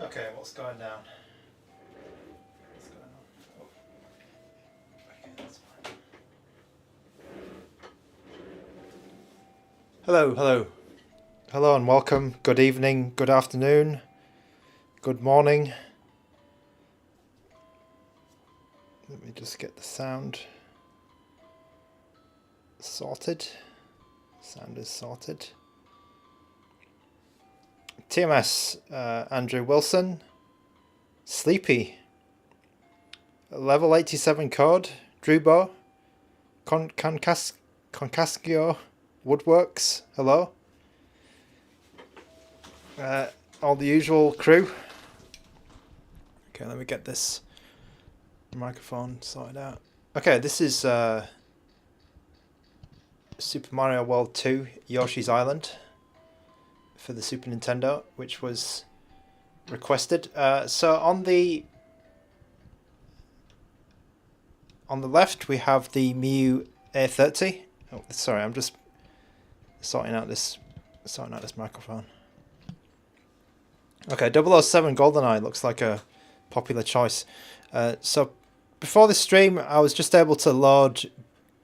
Okay, what's going down? What's going on? Oh. Okay, that's fine. Hello and welcome. Good evening, good afternoon, good morning. Let me just get the sound sorted. Sound is sorted. TMS, Andrew Wilson, Sleepy, Level 87 Code, Drubo, Concascio, Woodworks, hello. All the usual crew. Okay, let me get this microphone sorted out. Okay, this is Super Mario World 2 Yoshi's Island for the Super Nintendo, which was requested. So on the left we have the Miyoo A30. Oh, sorry, I'm just sorting out this microphone. Okay, 007 GoldenEye looks like a popular choice. So before this stream, I was just able to load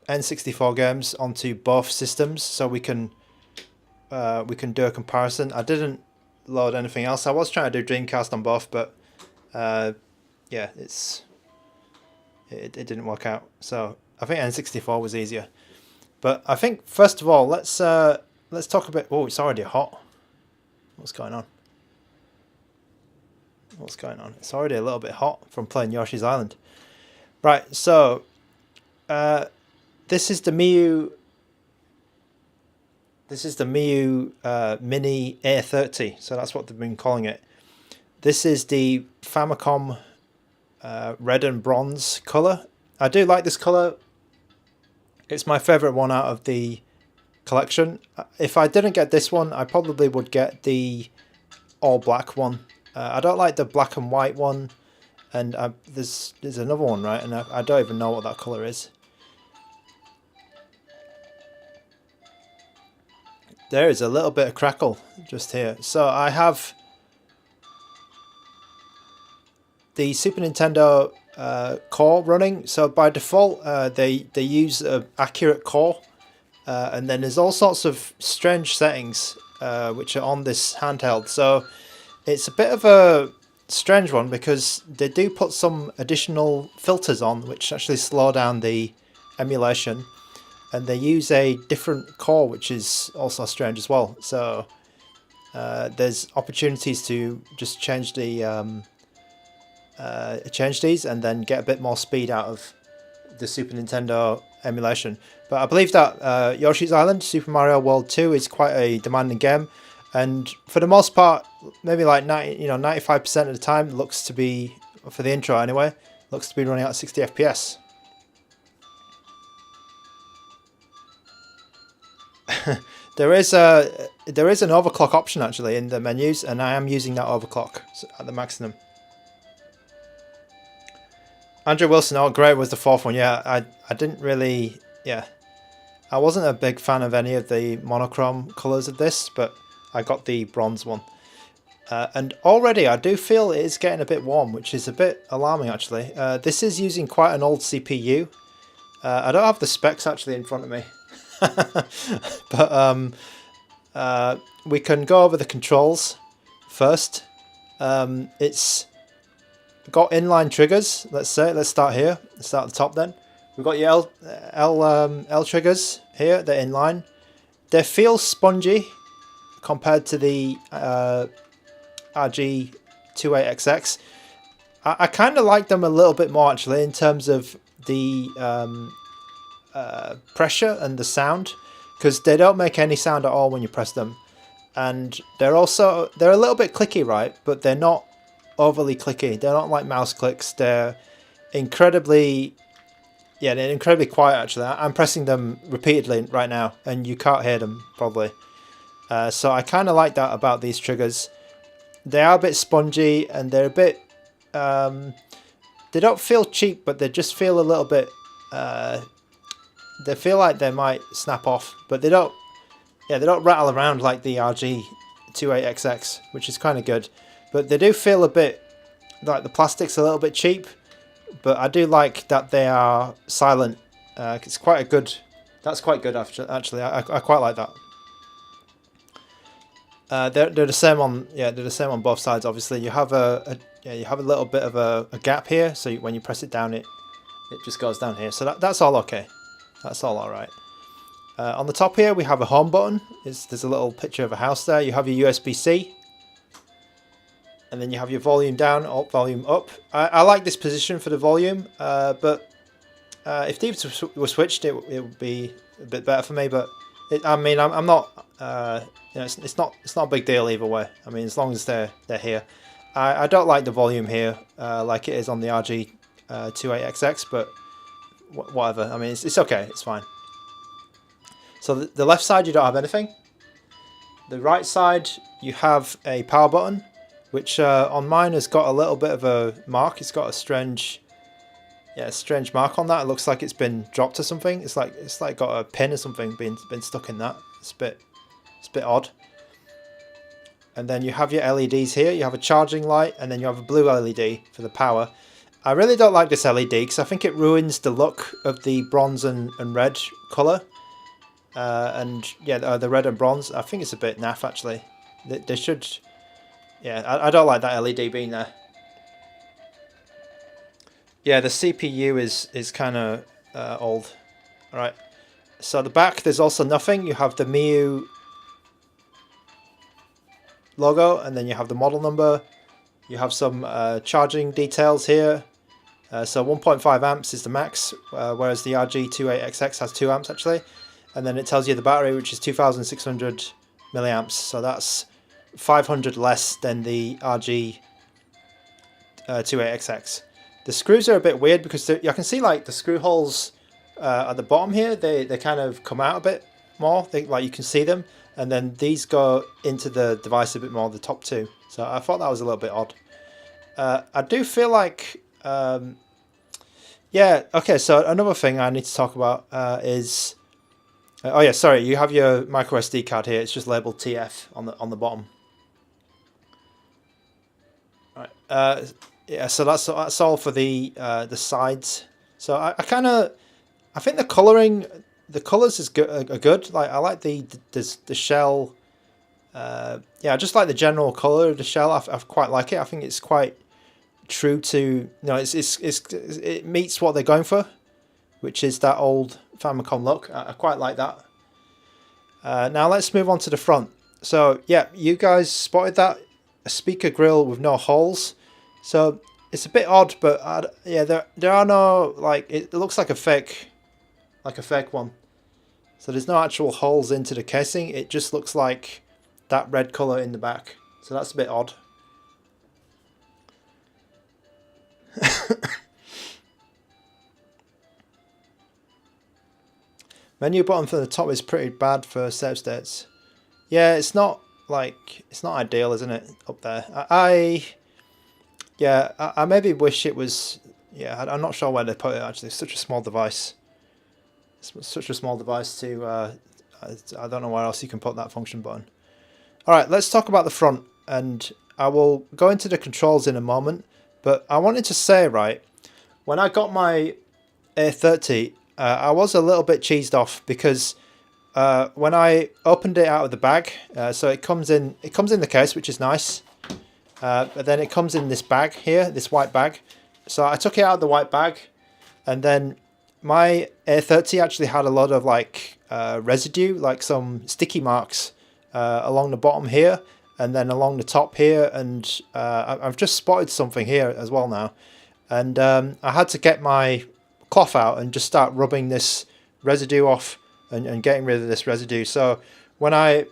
N64 games onto both systems, so we can do a comparison. I didn't load anything else. I was trying to do Dreamcast on both, but yeah, it didn't work out. So I think N64 was easier. But I think first of all, let's talk a bit. Oh, it's already hot. What's going on? What's going on? It's already a little bit hot from playing Yoshi's Island. Right, so this is the Miyoo Mini A30, so that's what they've been calling it. This is the Famicom red and bronze colour. I do like this colour. It's my favourite one out of the collection. If I didn't get this one, I probably would get the all black one. I don't like the black and white one, and there's another one, right? And I don't even know what that colour is. There is a little bit of crackle just here. So I have the Super Nintendo core running. So by default, they use an accurate core, and then there's all sorts of strange settings which are on this handheld. So it's a bit of a strange one because they do put some additional filters on which actually slow down the emulation, and they use a different core which is also strange as well. So there's opportunities to just change these and then get a bit more speed out of the Super Nintendo emulation. But I believe that Yoshi's Island, Super Mario World 2, is quite a demanding game. And for the most part, maybe like 95% of the time, looks to be, for the intro anyway, looks to be running at 60 FPS. There is an overclock option actually in the menus, and I am using that overclock at the maximum. Andrew Wilson, oh great, was the fourth one. Yeah, I didn't really, yeah, I wasn't a big fan of any of the monochrome colours of this, but I got the bronze one. And already I do feel it is getting a bit warm, which is a bit alarming actually. This is using quite an old CPU. I don't have the specs actually in front of me. But we can go over the controls first. It's got inline triggers. Let's start here. Let's start at the top then. We've got your L triggers here. They're inline. They feel spongy compared to the RG28XX. I kind of like them a little bit more actually in terms of the pressure and the sound, because they don't make any sound at all when you press them, and they're a little bit clicky, right? But they're not overly clicky. They're not like mouse clicks. They're incredibly quiet actually. I'm pressing them repeatedly right now and you can't hear them probably. So I kind of like that about these triggers. They are a bit spongy and they're a bit they don't feel cheap, but they just feel a little bit they feel like they might snap off, but they don't rattle around like the RG28XX, which is kind of good. but they do feel a bit like the plastic's a little bit cheap. But I do like that they are silent. It's quite a good. That's quite good actually. I quite like that. They're the same on they're the same on both sides. Obviously, you have you have a little bit of a gap here, so when you press it down, it just goes down here. So that's all okay. That's all right. On the top here, we have a home button. There's a little picture of a house there. You have your USB-C. And then you have your volume down, volume up. I like this position for the volume, but if these were switched, it would be a bit better for me. But I mean, I'm not, you know, it's not a big deal either way. I mean, as long as they're here. I don't like the volume here like it is on the RG28XX, but whatever. I mean, it's okay. It's fine. So the left side, you don't have anything. The right side, you have a power button, which on mine has got a little bit of a mark. It's got a strange mark on that. It looks like it's been dropped or something. It's like got a pin or something been stuck in that. It's a bit odd. And then you have your LEDs here. You have a charging light, and then you have a blue LED for the power. I really don't like this LED because I think it ruins the look of the bronze and red colour. And yeah, the red and bronze. I think it's a bit naff actually. They should. Yeah, I don't like that LED being there. Yeah, the CPU is kind of old. All right. So the back, there's also nothing. You have the Miyoo logo, and then you have the model number. You have some charging details here. So 1.5 amps is the max, whereas the RG28XX has 2 amps actually. And then it tells you the battery, which is 2,600 milliamps. So that's 500 less than the RG28XX. The screws are a bit weird because I can see like the screw holes at the bottom here. They kind of come out a bit more. Like you can see them, and then these go into the device a bit more. The top two. So I thought that was a little bit odd. I do feel like. Yeah. Okay. So another thing I need to talk about is. Oh yeah, sorry. You have your micro SD card here. It's just labeled TF on the bottom. Right. Yeah. So that's all for the sides. So I think the coloring, the colors are good. Like I like the shell. Yeah, I just like the general color of the shell. I quite like it. I think it's quite true to, you know, it meets what they're going for, which is that old Famicom look. I quite like that. Now let's move on to the front. So yeah, you guys spotted that, a speaker grill with no holes. So it's a bit odd, but yeah, there are no, like, it looks like a fake one. So there's no actual holes into the casing. It just looks like that red color in the back. So that's a bit odd. Menu button for the top is pretty bad for save states. Yeah, it's not ideal, isn't it, up there? I maybe wish it was. Yeah, I'm not sure where they put it actually. It's such a small device. It's such a small device to. I don't know where else you can put that function button. All right, let's talk about the front, and I will go into the controls in a moment. But I wanted to say, right, when I got my A30. I was a little bit cheesed off because when I opened it out of the bag, so it comes in the case, which is nice, but then it comes in this bag here, this white bag. So I took it out of the white bag, and then my A30 actually had a lot of like residue, like some sticky marks along the bottom here, and then along the top here, and I've just spotted something here as well now, and I had to get my cloth out and just start rubbing this residue off and getting rid of this residue. So when I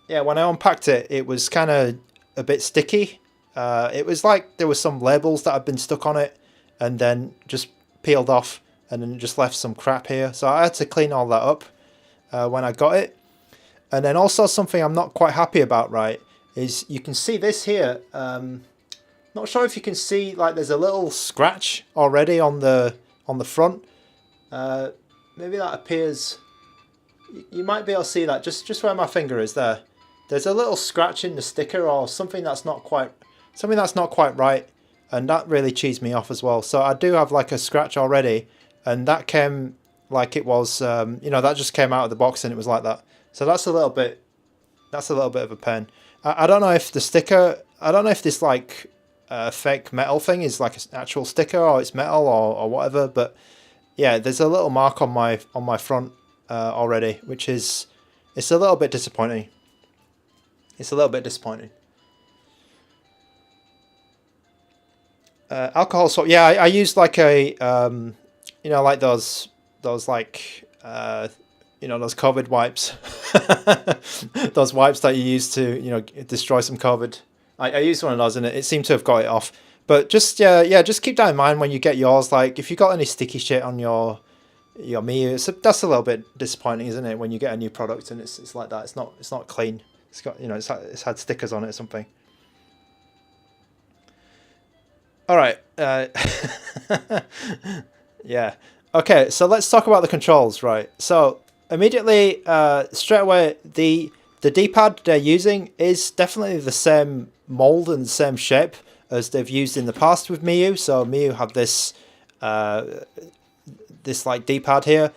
unpacked it, it was kind of a bit sticky. It was like there was some labels that had been stuck on it and then just peeled off, and then just left some crap here. So I had to clean all that up when I got it. And then also something I'm not quite happy about, right, is you can see this here. Not sure if you can see, like, there's a little scratch already on the front. Maybe that appears. You might be able to see that just where my finger is there. There's a little scratch in the sticker or something that's not quite something that's not quite right, and that really cheesed me off as well. So I do have like a scratch already, and that came like it was, you know, that just came out of the box and it was like that. So that's a little bit of a pain. I don't know if the sticker, I don't know if this like fake metal thing is like an actual sticker or it's metal or whatever, but yeah, there's a little mark on my front already, which is, it's a little bit disappointing. It's a little bit disappointing. Alcohol swap. Yeah, I used like a, you know, like those like, you know, those COVID wipes, those wipes that you use to, you know, destroy some COVID. I used one of those and it seemed to have got it off. But just yeah, just keep that in mind when you get yours. Like if you got any sticky shit on your Miyoo, that's a little bit disappointing, isn't it? When you get a new product and it's like that. It's not clean. It's got, you know, it's had stickers on it or something. All right. Yeah. Okay. So let's talk about the controls, right? So immediately, straight away, the D-pad they're using is definitely the same mold and the same shape as they've used in the past with Miyoo. So Miyoo have this this like D-pad here.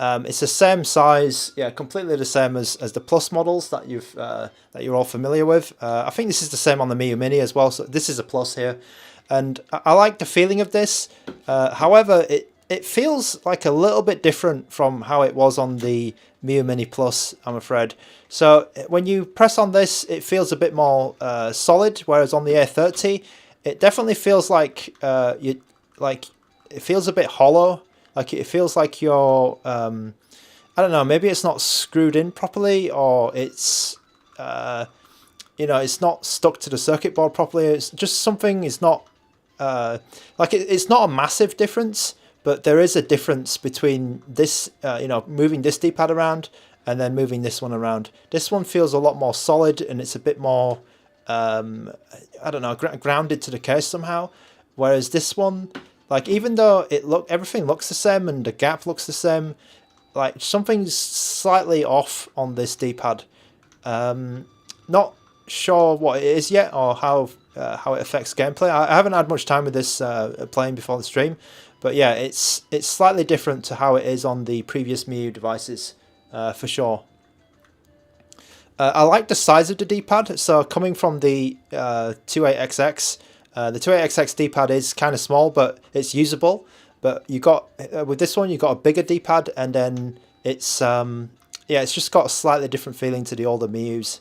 It's the same size, yeah, completely the same as the Plus models that you're all familiar with. I think this is the same on the Miyoo Mini as well. So this is a Plus here, and I like the feeling of this. However, it feels like a little bit different from how it was on the Miyoo Mini Plus, I'm afraid. So when you press on this, it feels a bit more solid, whereas on the A30, it definitely feels like it feels a bit hollow. Like it feels like you're, I don't know, maybe it's not screwed in properly, or it's, you know, it's not stuck to the circuit board properly. It's just something is not, like it's not a massive difference, but there is a difference between this, you know, moving this D-pad around and then moving this one around. This one feels a lot more solid and it's a bit more, I don't know, grounded to the case somehow. Whereas this one, like even though everything looks the same and the gap looks the same, like something's slightly off on this D-pad. Not sure what it is yet or how it affects gameplay. I haven't had much time with this playing before the stream, but yeah, it's slightly different to how it is on the previous Miyoo devices, for sure. I like the size of the D-pad. So coming from the 28XX, the 28XX D-pad is kind of small, but it's usable. But you got with this one, you got a bigger D-pad, and then it's yeah, it's just got a slightly different feeling to the older Miyoo's.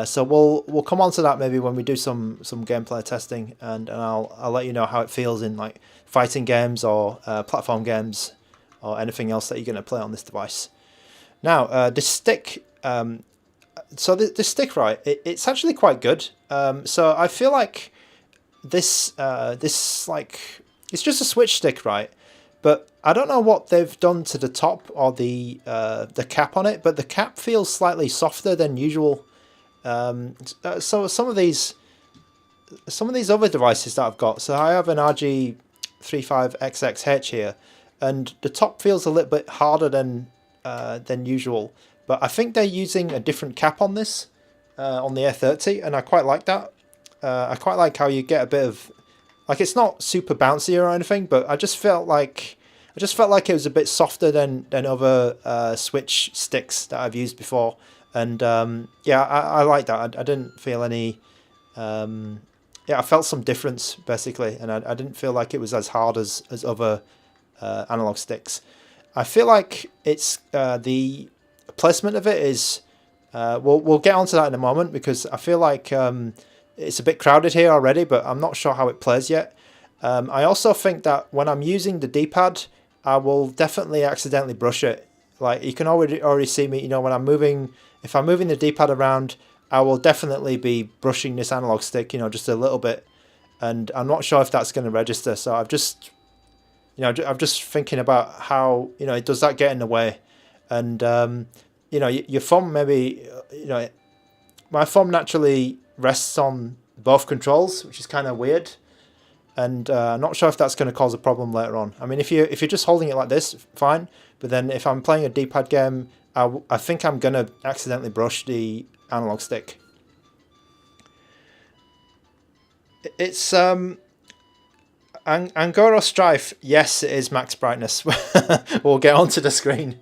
So we'll come on to that maybe when we do some gameplay testing, and I'll let you know how it feels in like fighting games or platform games or anything else that you're going to play on this device. Now the stick. So the stick, right? It's actually quite good. So I feel like this like it's just a switch stick, right? But I don't know what they've done to the top or the cap on it, but the cap feels slightly softer than usual. So some of these other devices that I've got, so I have an RG35XX H here, and the top feels a little bit harder than usual. But I think they're using a different cap on this, on the A30, and I quite like that. I quite like how you get a bit of, like, it's not super bouncy or anything, but I just felt like it was a bit softer than other Switch sticks that I've used before. And yeah, I like that. I didn't feel any, yeah, I felt some difference basically, and I didn't feel like it was as hard as other analog sticks. I feel like it's the placement of it is, we'll get onto that in a moment, because I feel like it's a bit crowded here already, but I'm not sure how it plays yet. I also think that when I'm using the D-pad, I will definitely accidentally brush it. Like you can already see me, you know, when I'm moving, if I'm moving the D-pad around, I will definitely be brushing this analog stick, you know, just a little bit, and I'm not sure if that's going to register. So I've just, you know, I'm just thinking about how, you know, does that get in the way? And you know, your thumb maybe, you know, my thumb naturally rests on both controls, which is kind of weird, and I'm not sure if that's going to cause a problem later on. I mean, if you're just holding it like this, fine, but then if I'm playing a D-pad game, I think I'm going to accidentally brush the analog stick. It's Angora Strife. Yes, it is max brightness. We'll get onto the screen.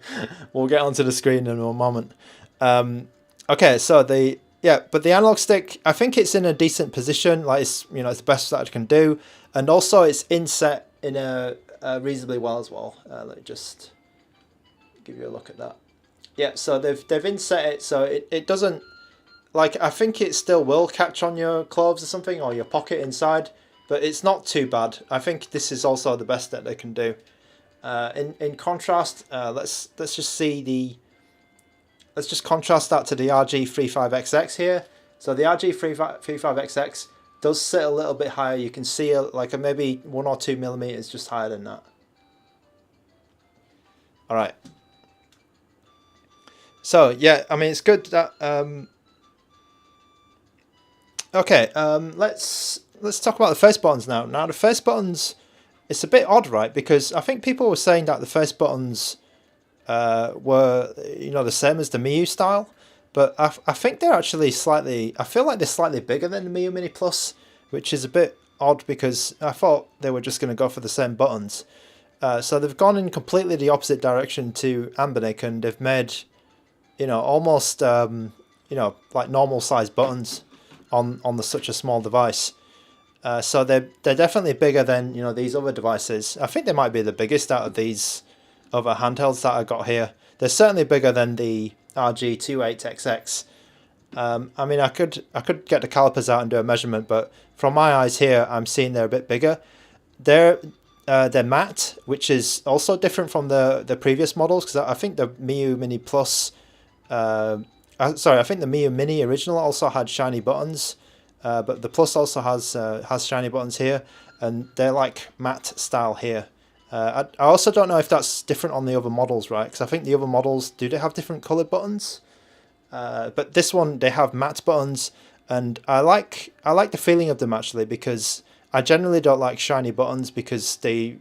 We'll get onto the screen in a moment. Okay, so but the analog stick, I think it's in a decent position. Like it's it's the best that it can do, and also it's inset in a reasonably well as well. Let me just give you a look at that. Yeah, so they've inset it so it doesn't, like, I think it still will catch on your clothes or something, or your pocket inside, but it's not too bad. I think this is also the best that they can do. In contrast, let's just see the, let's just contrast that to the RG35XX here. So the RG35XX does sit a little bit higher. You can see like maybe 1 or 2 millimeters just higher than that. All right. So yeah, I mean it's good that. Okay, let's talk about the face buttons now. Now the face buttons, it's a bit odd, right? Because I think people were saying that the face buttons were the same as the Miyoo style, but I think they're actually slightly. I feel like they're slightly bigger than the Miyoo Mini Plus, which is a bit odd because I thought they were just going to go for the same buttons. So they've gone in completely the opposite direction to Anbernic, and they've made almost like normal sized buttons on such a small device. So they're definitely bigger than these other devices. I think they might be the biggest out of these other handhelds that I got here. They're certainly bigger than the RG28XX. I mean, I could get the calipers out and do a measurement, but from my eyes here, I'm seeing they're a bit bigger. They're matte, which is also different from the previous models, because I think the Miyoo Mini Plus, sorry, I think the Miyoo Mini original also had shiny buttons, but the Plus also has shiny buttons here, and they're like matte style here. I also don't know if that's different on the other models, right? Because I think the other models, do they have different coloured buttons? But this one, they have matte buttons, and I like the feeling of them actually, because I generally don't like shiny buttons because they,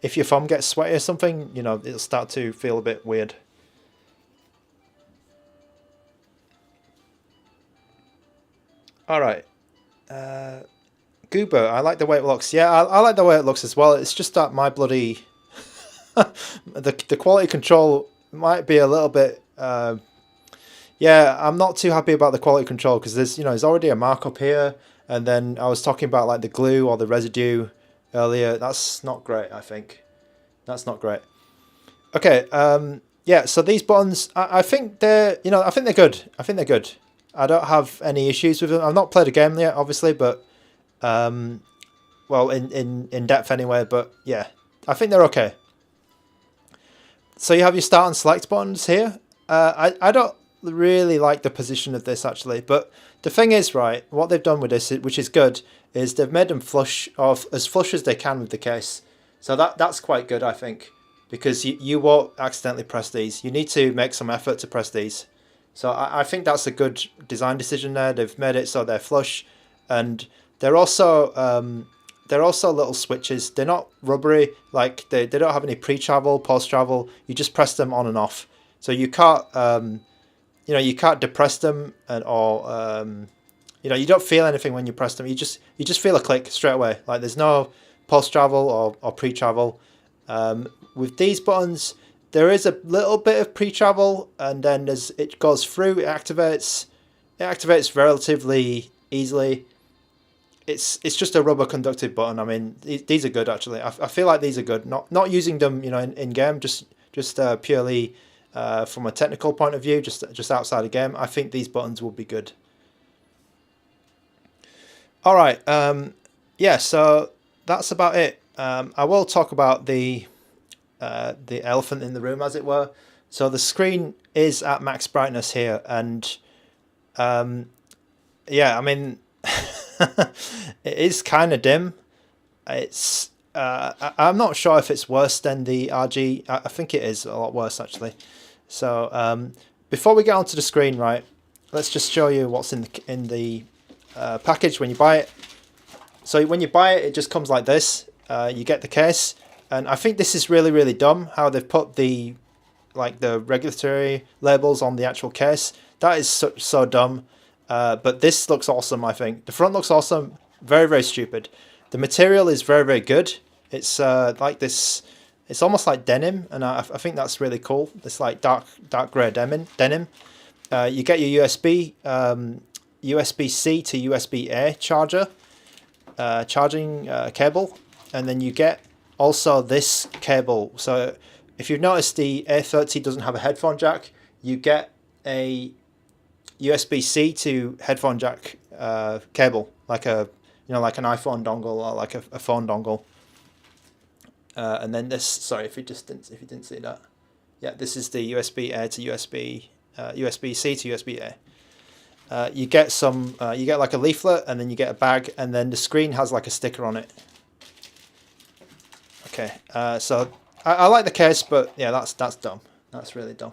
if your thumb gets sweaty or something, it'll start to feel a bit weird. All right. Goober, I like the way it looks. Yeah, I like the way it looks as well. It's just that my bloody the quality control might be a little bit. Yeah, I'm not too happy about the quality control because there's already a markup here, and then I was talking about like the glue or the residue earlier. That's not great. I think that's not great. Okay. Yeah. So these buttons, I think I think they're good. I think they're good. I don't have any issues with them. I've not played a game yet, obviously, but well, in depth anyway. But yeah, I think they're okay. So you have your start and select buttons here. I don't really like the position of this actually, but the thing is, right, what they've done with this, which is good, is they've made them flush as they can with the case. So that's quite good, I think, because you won't accidentally press these. You need to make some effort to press these. So I think that's a good design decision there. They've made it so they're flush, and they're also little switches. They're not rubbery, like they don't have any pre-travel, post-travel. You just press them on and off. So you can't you can't depress them, or you don't feel anything when you press them. You just feel a click straight away. Like there's no post-travel or pre-travel. With these buttons, there is a little bit of pre-travel, and then as it goes through, it activates relatively easily. It's just a rubber conductive button. I mean, these are good actually. I feel like these are good. Not using them in game, just purely from a technical point of view, just outside the game. I think these buttons will be good. All right. Yeah. So that's about it. I will talk about the elephant in the room, as it were. So the screen is at max brightness here, and yeah, I mean, it is kind of dim. It's I'm not sure if it's worse than the RG. I think it is a lot worse actually. So before we get onto the screen, right, let's just show you what's in the package when you buy it. So when you buy it, it just comes like this. You get the case. And I think this is really, really dumb how they've put the regulatory labels on the actual case. That is so dumb. But this looks awesome, I think. The front looks awesome. Very, very stupid. The material is very, very good. It's like this. It's almost like denim, and I think that's really cool. It's like dark grey denim. You get your USB-C to USB-A charger, charging cable, and then you get also this cable. So if you've noticed, the A30 doesn't have a headphone jack. You get a USB-C to headphone jack cable, like a like an iPhone dongle or like a phone dongle. And then this, sorry if you didn't see that. Yeah, this is the USB-A to USB-C to USB-A. You get you get like a leaflet, and then you get a bag, and then the screen has like a sticker on it. Okay, so I like the case, but yeah, that's dumb. That's really dumb.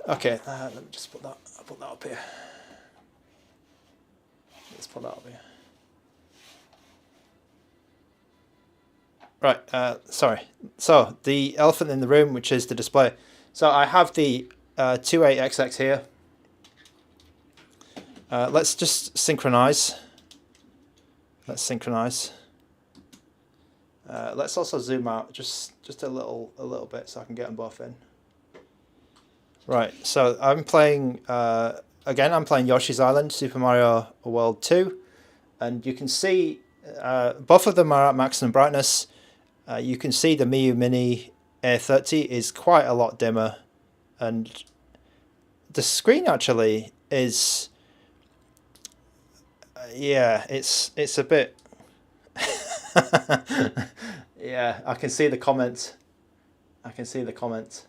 Okay, let me just put that. I'll put that up here. Let's put that up here. Right, sorry. So the elephant in the room, which is the display. So I have the 28XX here. Let's just synchronize. Let's synchronize. Let's also zoom out just a little bit so I can get them both in. Right, so I'm playing again. I'm playing Yoshi's Island, Super Mario World 2, and you can see both of them are at maximum brightness. You can see the Miyoo Mini A30 is quite a lot dimmer, and the screen actually is, yeah, it's a bit. Yeah, I can see the comments. I can see the comments.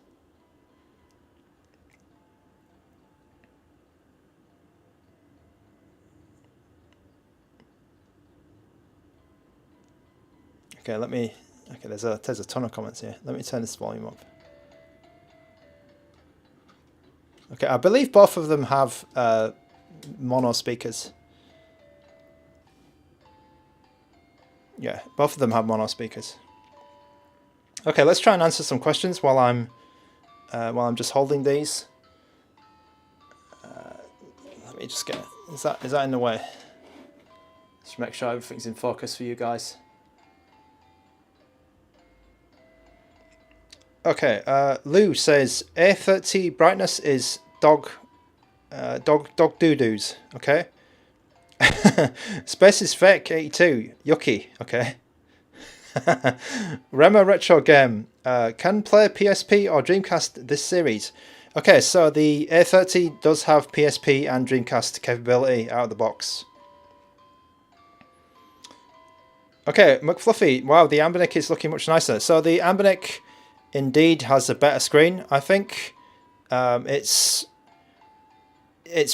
Okay, let me. Okay, there's a ton of comments here. Let me turn this volume up. Okay, I believe both of them have mono speakers. Yeah, both of them have mono speakers. Okay, let's try and answer some questions while I'm just holding these. Let me just get. Is that in the way? Just make sure everything's in focus for you guys. Okay, Lou says A30 brightness is dog doo-doos. Okay. Space is fake 82. Yucky. Okay. Rema Retro Game can play PSP or Dreamcast this series. Okay, so the A30 does have PSP and Dreamcast capability out of the box. Okay, McFluffy. Wow, the Ambinic is looking much nicer. So the Ambinic indeed has a better screen. I think it's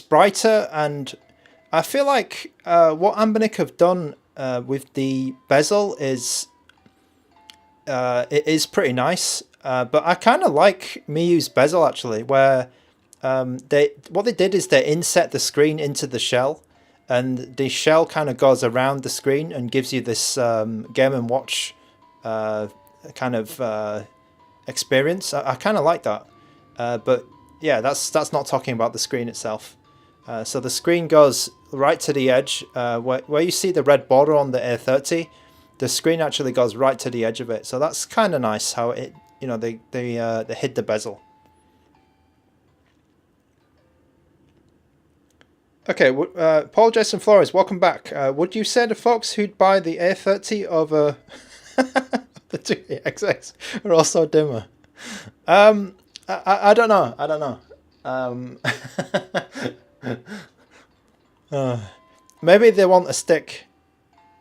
brighter, and I feel like what Ambinic have done with the bezel is it is pretty nice. But I kind of like Miyoo's bezel actually, where what they did is they inset the screen into the shell, and the shell kind of goes around the screen and gives you this Game and Watch kind of experience. I kind of like that, but yeah, that's not talking about the screen itself. So the screen goes right to the edge, where you see the red border on the A30. The screen actually goes right to the edge of it, so that's kind of nice how it, they hid the bezel. Okay, Paul Jason Flores, welcome back. Would you say the folks who'd buy the A30 over the 28XX are also dimmer? I don't know. I don't know. Maybe they want a stick.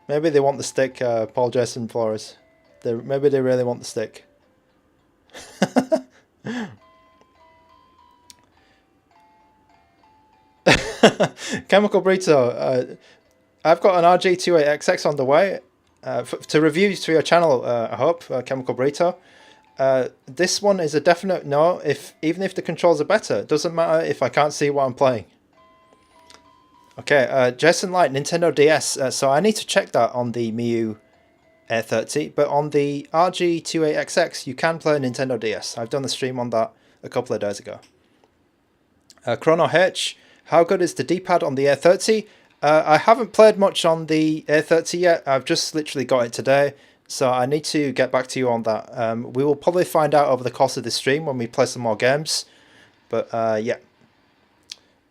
Maybe they want the stick, Paul Jason Flores. Maybe they really want the stick. Chemical Burrito, I've got an RG28XX on the way to review to your channel, I hope, Chemical Burrito. This one is a definite no, even if the controls are better. It doesn't matter if I can't see what I'm playing. Okay, Jason Light, Nintendo DS. So I need to check that on the Miyoo A30, but on the RG28XX you can play Nintendo DS. I've done the stream on that a couple of days ago. Chrono H, how good is the D-pad on the A30? I haven't played much on the A30 yet. I've just literally got it today, so I need to get back to you on that. We will probably find out over the course of the stream when we play some more games. But yeah.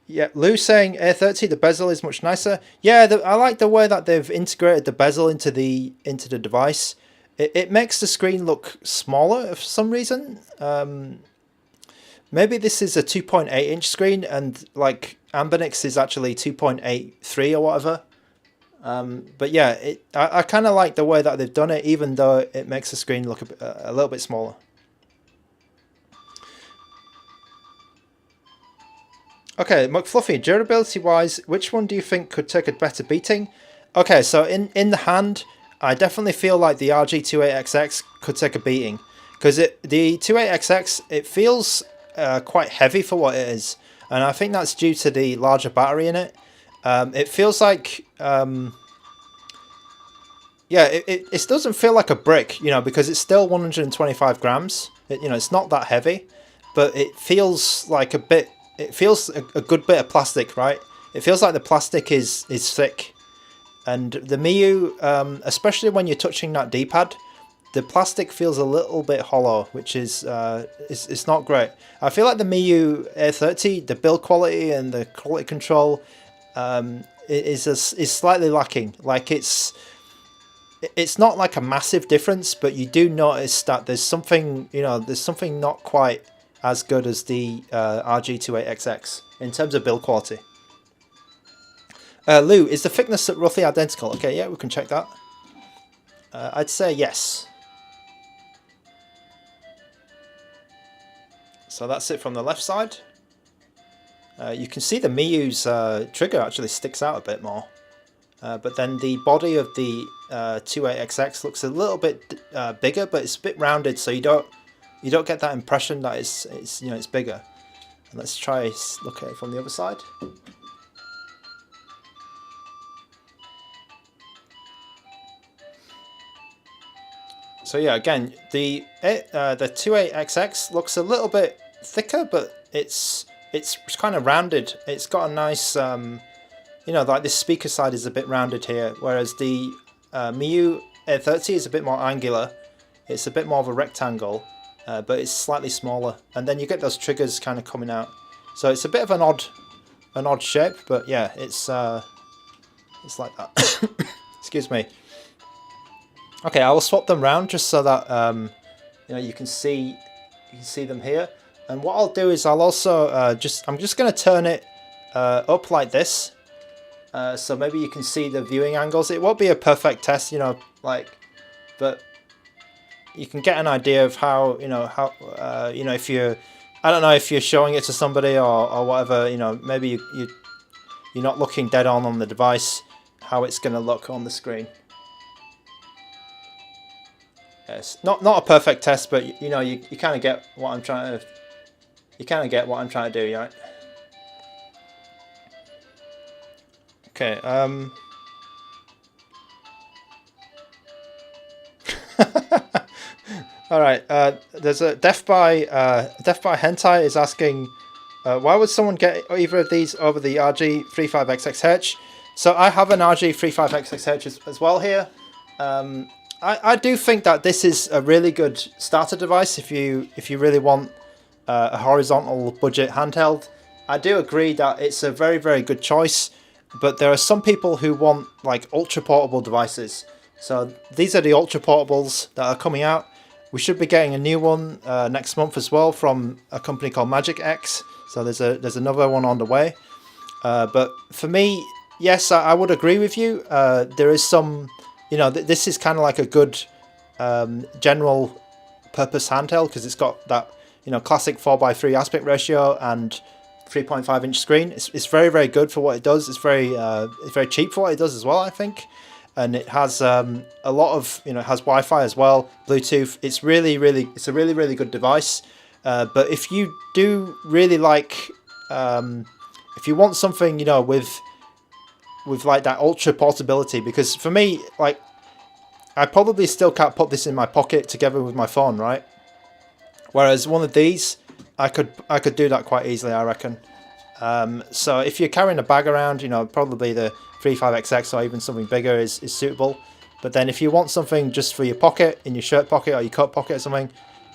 Yeah, Lou saying A30, the bezel is much nicer. Yeah, I like the way that they've integrated the bezel into the device. It makes the screen look smaller for some reason. Maybe this is a 2.8-inch screen and like Ambinix is actually 2.83 or whatever. But yeah, I kind of like the way that they've done it, even though it makes the screen look a little bit smaller. Okay, McFluffy, durability-wise, which one do you think could take a better beating? Okay, so in the hand, I definitely feel like the RG28XX could take a beating. Because the 28XX, it feels quite heavy for what it is. And I think that's due to the larger battery in it. It feels like... yeah, it doesn't feel like a brick, you know, because it's still 125 grams. It's not that heavy. But it feels like a bit... It feels a good bit of plastic, right? It feels like the plastic is thick. And the Miyoo, especially when you're touching that D-pad, the plastic feels a little bit hollow, which is it's not great. I feel like the Miyoo A30, the build quality and the quality control is slightly lacking. Like it's not like a massive difference, but you do notice that there's something, there's something not quite as good as the RG28XX in terms of build quality. Lou, is the thickness roughly identical? Okay, yeah, we can check that. I'd say yes. So that's it from the left side. You can see the Miyoo's trigger actually sticks out a bit more. But then the body of the 28XX looks a little bit bigger, but it's a bit rounded, so you don't get that impression that it's bigger. And let's try look at it from the other side. So yeah, again, the 28XX looks a little bit thicker, but it's kind of rounded. It's got a nice, like this speaker side is a bit rounded here, whereas the Miyoo A30 is a bit more angular. It's a bit more of a rectangle, but it's slightly smaller. And then you get those triggers kind of coming out. So it's a bit of an odd shape, but yeah, it's like that. Excuse me. Okay, I will swap them round just so that you can see them here. And what I'll do is I'll also I'm just going to turn it up like this, so maybe you can see the viewing angles. It won't be a perfect test, but you can get an idea of how if you're, I don't know if you're showing it to somebody or whatever, maybe you're not looking dead on the device, how it's going to look on the screen. Yes, not a perfect test, but you kind of get what I'm trying to. You kind of get what I'm trying to do, right? Okay. All right. There's a Death by Hentai is asking, why would someone get either of these over the RG35XX H? So I have an RG35XX H as well here. I do think that this is a really good starter device if you really want a horizontal budget handheld. I do agree that it's a very, very good choice, but there are some people who want like ultra portable devices. So these are the ultra portables that are coming out. We should be getting a new one next month as well from a company called Magic X. So there's another one on the way. But for me, yes, I would agree with you. There is some. This is kind of like a good general purpose handheld because it's got that classic 4:3 aspect ratio and 3.5-inch screen. It's very, very good for what it does. It's very cheap for what it does as well, I think. And it has a lot of it has Wi-Fi as well, Bluetooth. It's a really, really good device. But if you do really like, if you want something with like that ultra portability, because for me, like, I probably still can't put this in my pocket together with my phone, right? Whereas one of these, I could do that quite easily, I reckon. So if you're carrying a bag around, you know, probably the 35XX or even something bigger is suitable. But then if you want something just for your pocket, in your shirt pocket or your coat pocket or something,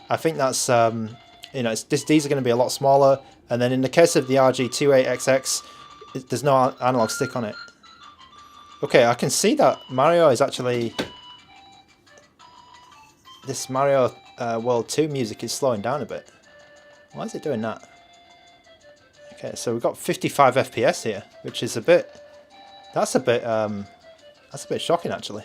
I think that's, you know, these are going to be a lot smaller. And then in the case of the RG28XX, there's no analog stick on it. Okay, I can see that Mario is actually... This Mario World 2 music is slowing down a bit. Why is it doing that? Okay, so we've got 55 FPS here, which is a bit... That's a bit shocking, actually.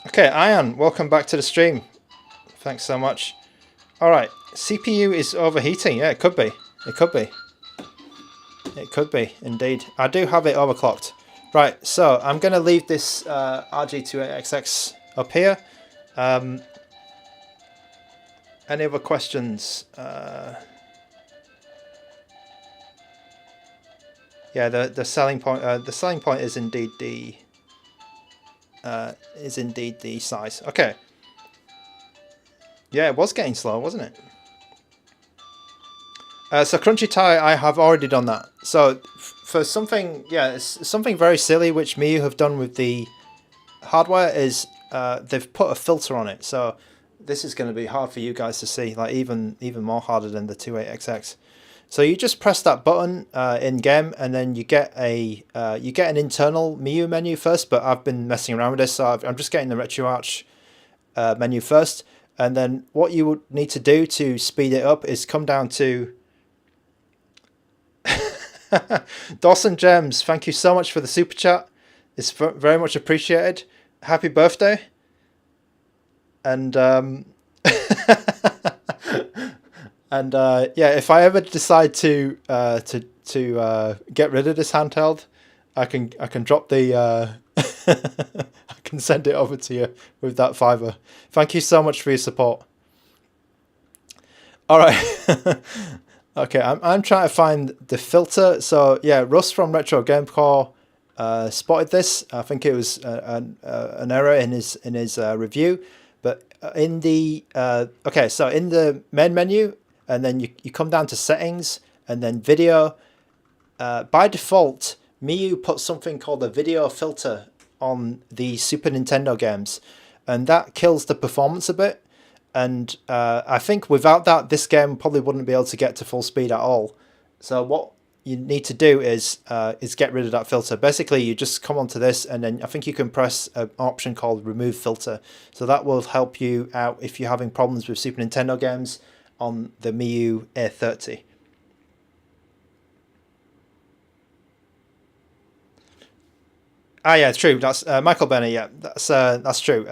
Okay, Ian, welcome back to the stream. Thanks so much. Alright, CPU is overheating. Yeah, it could be. It could be. It could be, indeed. I do have it overclocked. Right, so I'm going to leave this RG28XX up here. Any other questions? Yeah, the selling point. The selling point is indeed the size. Okay. Yeah, it was getting slow, wasn't it? So Crunchy Tie, I have already done that. So for something, yeah, it's something very silly which Miyoo have done with the hardware is they've put a filter on it. So this is going to be hard for you guys to see, like even more harder than the 28XX. So you just press that button in game, and then you get an internal Miyoo menu first. But I've been messing around with this, so I'm just getting the RetroArch menu first. And then what you would need to do to speed it up is come down to Dawson Gems. Thank you so much for the super chat. It's very much appreciated. Happy birthday. And and yeah, if I ever decide to get rid of this handheld, I can drop the I can send it over to you with that fiver. Thank you so much for your support. All right. Okay, I'm trying to find the filter. So yeah, Russ from Retro Game Core spotted this. I think it was an error in his review. But in the okay, so in the main menu, and then you come down to settings, and then video. By default, Miyoo put something called a video filter on the Super Nintendo games, and that kills the performance a bit. And I think without that, this game probably wouldn't be able to get to full speed at all. So what you need to do is get rid of that filter. Basically, you just come onto this, and then I think you can press an option called Remove Filter. So that will help you out if you're having problems with Super Nintendo games on the Miyoo A30. Ah, yeah, true. That's Michael Benner. Yeah, that's true.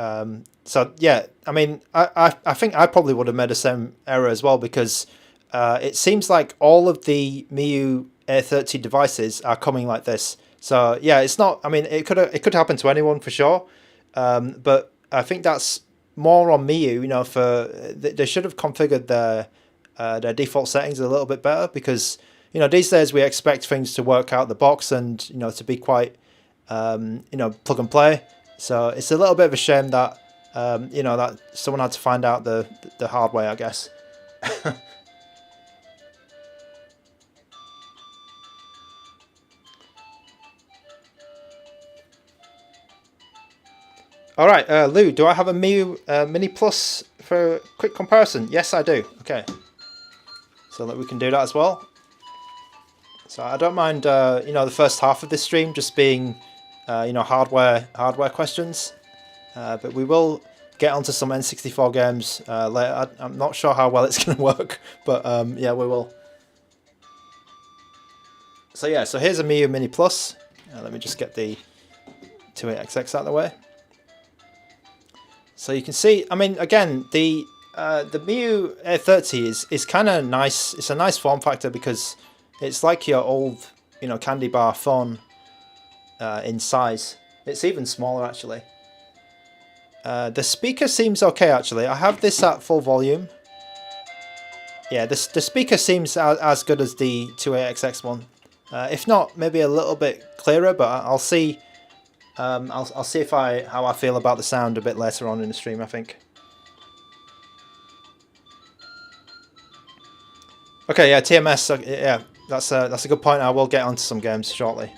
So yeah, I mean, I think I probably would have made the same error as well, because it seems like all of the Miyoo A30 devices are coming like this. So yeah, it's not. I mean, it could happen to anyone for sure, but I think that's more on Miyoo. You know, they should have configured their default settings a little bit better, because you know these days we expect things to work out the box and you know to be quite you know, plug and play. So it's a little bit of a shame that you know, that someone had to find out the hard way, I guess. All right, Lou, do I have a Miyoo Mini Plus for a quick comparison? Yes, I do. Okay, so that we can do that as well. So I don't mind, you know, the first half of this stream just being, you know, hardware questions, but we will get onto some N64 games later. I'm not sure how well it's going to work, but yeah, we will. So yeah, so here's a Miyoo Mini Plus. Let me just get the 28XX out of the way. So you can see, I mean, again, the Miyoo A30 is kind of nice. It's a nice form factor because it's like your old, you know, candy bar phone in size. It's even smaller actually. The speaker seems okay actually. I have this at full volume. Yeah, the speaker seems as good as the 28XX one. If not, maybe a little bit clearer, but I'll see. I'll see how I feel about the sound a bit later on in the stream, I think. Okay, yeah, TMS. Yeah, that's a good point. I will get onto some games shortly.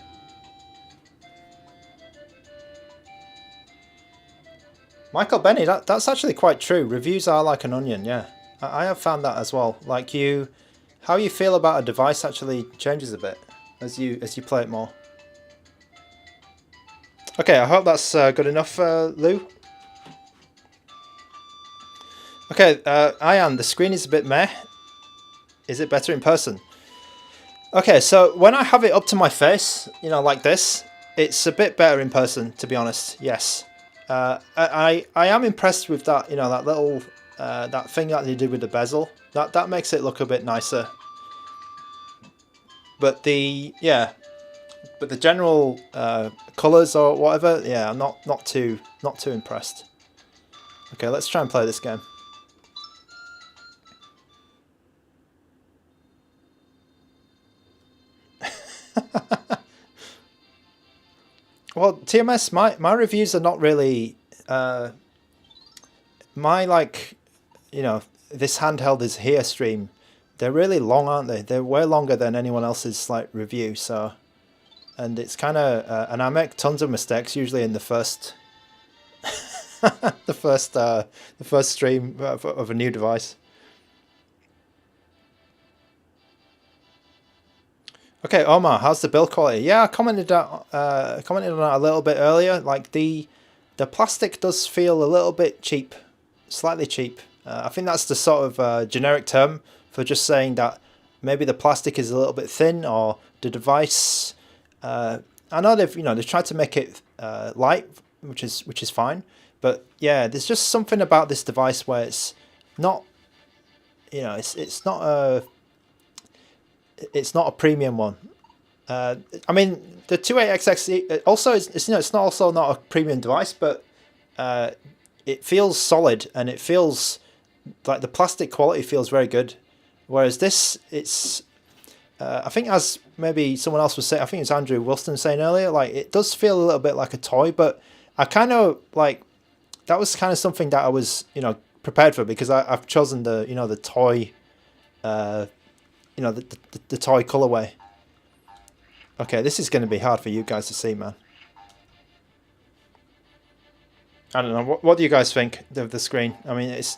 Michael Benny, that's actually quite true. Reviews are like an onion. Yeah, I have found that as well. Like how you feel about a device actually changes a bit as you play it more. Okay, I hope that's good enough, Lou. Okay, Ian, the screen is a bit meh. Is it better in person? Okay, so when I have it up to my face, you know, like this, it's a bit better in person, to be honest. Yes, I am impressed with that. You know, that little that thing that they did with the bezel. That makes it look a bit nicer. But the general colours or whatever, yeah, I'm not too impressed. Okay, let's try and play this game. Well, TMS, my reviews are not really my, like, you know, this handheld is here stream. They're really long, aren't they? They're way longer than anyone else's like review. So, and it's kind of and I make tons of mistakes usually in the first the first stream of a new device. Okay, Omar, how's the build quality? Yeah, I commented on that a little bit earlier. Like the plastic does feel a little bit cheap, slightly cheap. I think that's the sort of generic term for just saying that maybe the plastic is a little bit thin or the device. I know they've tried to make it light, which is fine, but yeah, there's just something about this device where it's not, you know, it's not a premium one. I mean, the 28XX also is, you know, it's not also not a premium device, but it feels solid and it feels like the plastic quality feels very good. Whereas this, it's I think, as maybe someone else was saying, I think it's Andrew Wilson saying earlier, like it does feel a little bit like a toy, but I kind of like that was kind of something that I was, you know, prepared for because I've chosen the, you know, the toy, you know, the toy colorway. Okay, this is going to be hard for you guys to see, man. I don't know. What do you guys think of the screen? I mean, it's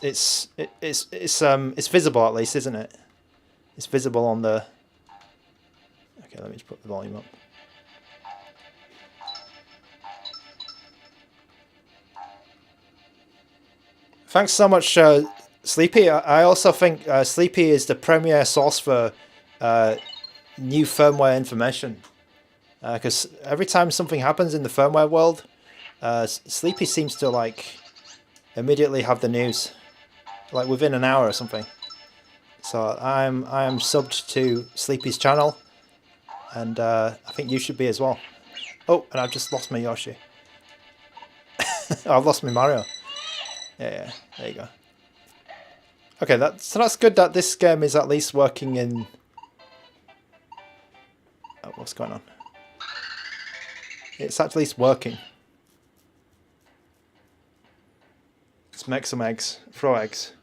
visible at least, isn't it? It's visible on the. Okay, let me just put the volume up. Thanks so much, Sleepy. I also think Sleepy is the premier source for new firmware information. Because every time something happens in the firmware world, Sleepy seems to like immediately have the news, like within an hour or something. So I am subbed to Sleepy's channel, and I think you should be as well. Oh, and I've just lost my Yoshi. I've lost my Mario. Yeah, there you go. Okay, that's good that this game is at least working in. Oh, what's going on? It's at least working. Let's make some eggs. Throw eggs.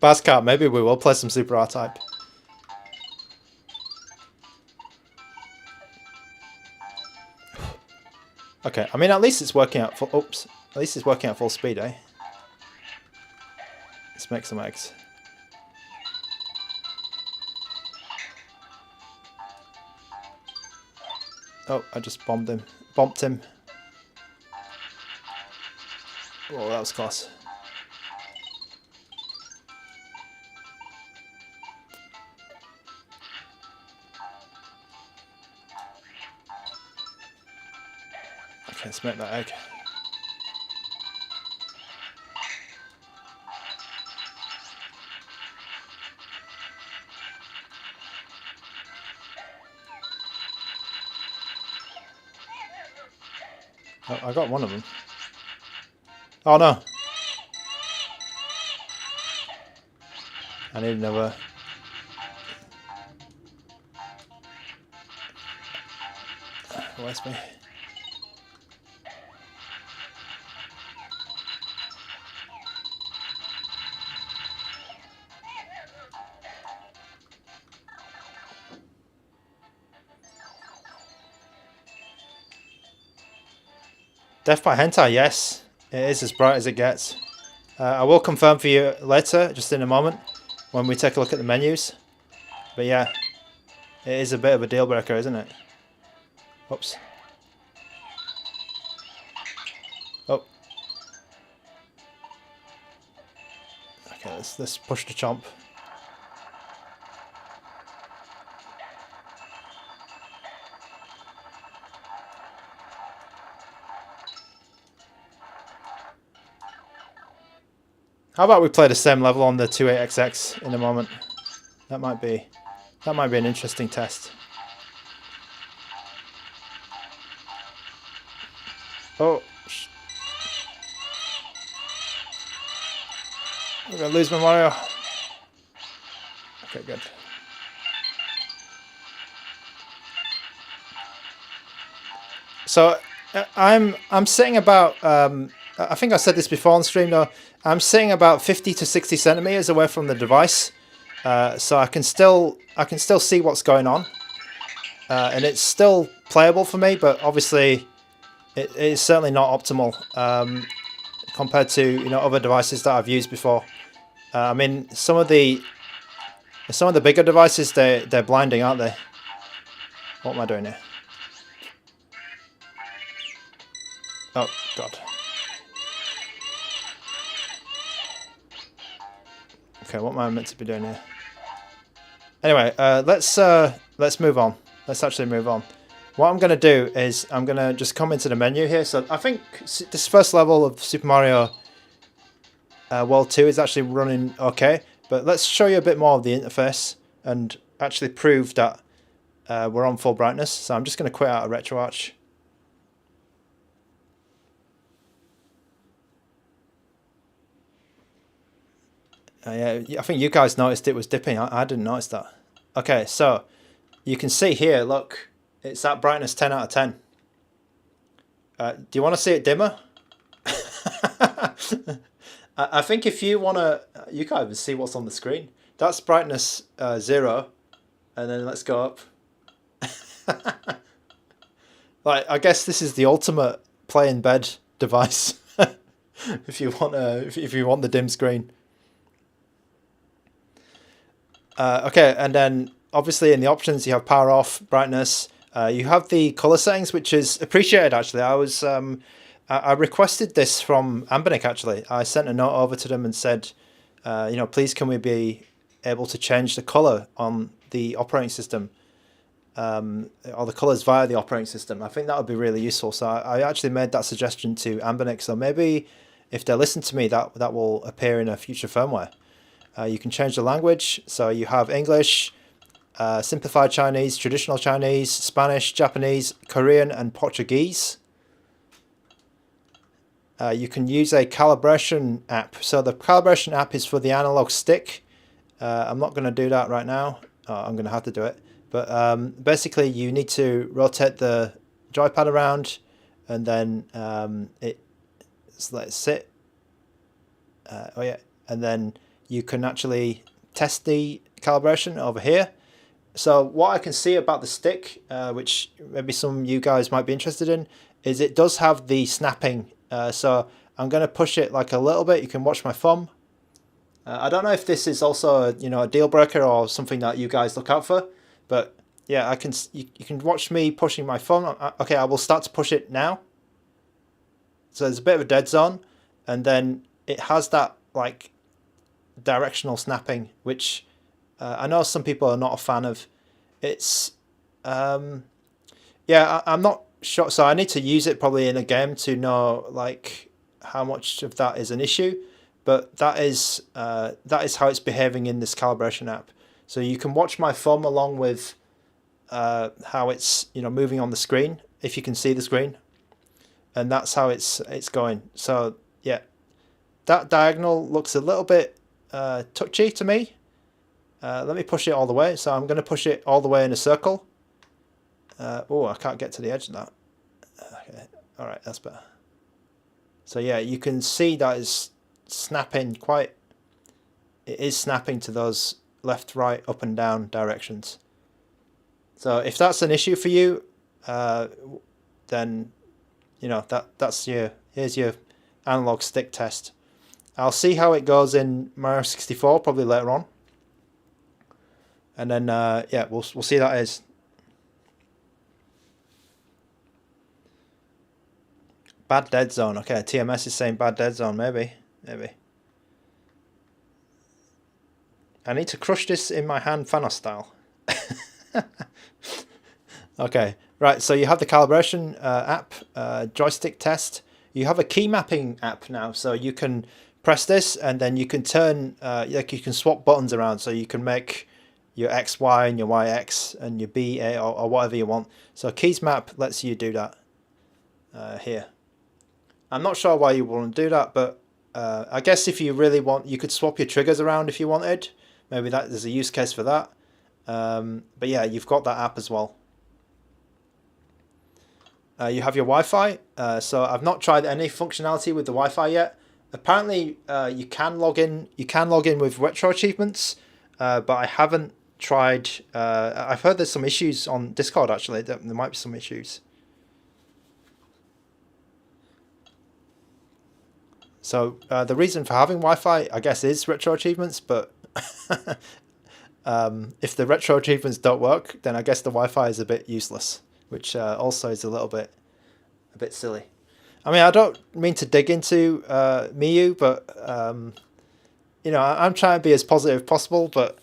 Bascat, maybe we will play some Super R-Type. Okay, I mean, at least it's working at full. Oops, at least it's working at full speed, eh? Let's make some eggs. Oh, I just bombed him. Bombed him. Oh, that was close. Okay, let's make that egg. Oh, I got one of them. Oh no! I need another. Where's me? Death by Hentai, yes. It is as bright as it gets. I will confirm for you later, just in a moment, when we take a look at the menus. But yeah, it is a bit of a deal breaker, isn't it? Oops. Oh. Okay, let's push the chomp. How about we play the same level on the 28XX in a moment? That might be an interesting test. Oh, I'm gonna lose my Mario. Okay, good. So I'm sitting about I think I said this before on stream though. I'm sitting about 50 to 60 centimeters away from the device, so I can still see what's going on, and it's still playable for me. But obviously, it is certainly not optimal compared to other devices that I've used before. I mean, some of the bigger devices they're blinding, aren't they? What am I doing here? Oh God. Okay, what am I meant to be doing here? Anyway, let's move on. Let's actually move on. What I'm going to do is I'm going to just come into the menu here. So I think this first level of Super Mario World 2 is actually running okay. But let's show you a bit more of the interface and actually prove that we're on full brightness. So I'm just going to quit out of RetroArch. Yeah, I think you guys noticed it was dipping. I didn't notice that. Okay, so you can see here, look, it's at brightness 10 out of 10. Do you want to see it dimmer? I think if you want to, you can't even see what's on the screen. That's brightness 0, and then let's go up. Like, I guess this is the ultimate play in bed device. if you want the dim screen. Okay, and then obviously in the options you have power off, brightness. You have the color settings, which is appreciated actually. I requested this from Ambinic actually. I sent a note over to them and said, please can we be able to change the color on the operating system, or the colors via the operating system. I think that would be really useful. So I actually made that suggestion to Ambinic. So maybe if they listen to me, that will appear in a future firmware. You can change the language, so you have English, simplified Chinese, traditional Chinese, Spanish, Japanese, Korean, and Portuguese. You can use a calibration app. So the calibration app is for the analog stick. I'm not going to do that right now. I'm going to have to do it. But basically, you need to rotate the joypad around, and then let it sit. And then you can actually test the calibration over here. So what I can see about the stick, which maybe some of you guys might be interested in, is it does have the snapping. So I'm going to push it like a little bit. You can watch my thumb. I don't know if this is also a deal breaker or something that you guys look out for, but yeah, you can watch me pushing my thumb. Okay, I will start to push it now. So there's a bit of a dead zone, and then it has that like directional snapping, which I know some people are not a fan of. It's I'm not sure, so I need to use it probably in a game to know like how much of that is an issue, but that is how it's behaving in this calibration app. So you can watch my thumb along with how it's moving on the screen, if you can see the screen, and that's how it's going. So yeah, that diagonal looks a little bit touchy to me. Let me push it all the way. So I'm going to push it all the way in a circle. Oh, I can't get to the edge of that. Okay, all right, that's better. So yeah, you can see that is snapping quite. It is snapping to those left, right, up and down directions. So if that's an issue for you, then you know, that's here's your analog stick test. I'll see how it goes in Mario 64 probably later on, and then yeah, we'll see how that is. Bad dead zone. Okay, TMS is saying bad dead zone. Maybe. I need to crush this in my hand, Thanos style. Okay, right. So you have the calibration app, joystick test. You have a key mapping app now, so you can press this and then you can turn, like you can swap buttons around, so you can make your X, Y and your Y, X and your B, A or whatever you want. So keys map lets you do that here. I'm not sure why you want to do that, but I guess if you really want, you could swap your triggers around if you wanted. Maybe there's a use case for that. But yeah, you've got that app as well. You have your Wi-Fi. So I've not tried any functionality with the Wi-Fi yet. Apparently, you can log in. You can log in with retro achievements, but I haven't tried. I've heard there's some issues on Discord actually. There might be some issues. So the reason for having Wi-Fi, I guess, is retro achievements. But if the retro achievements don't work, then I guess the Wi-Fi is a bit useless, which also is a bit silly. I mean, I don't mean to dig into Miyoo, but you know, I'm trying to be as positive as possible, but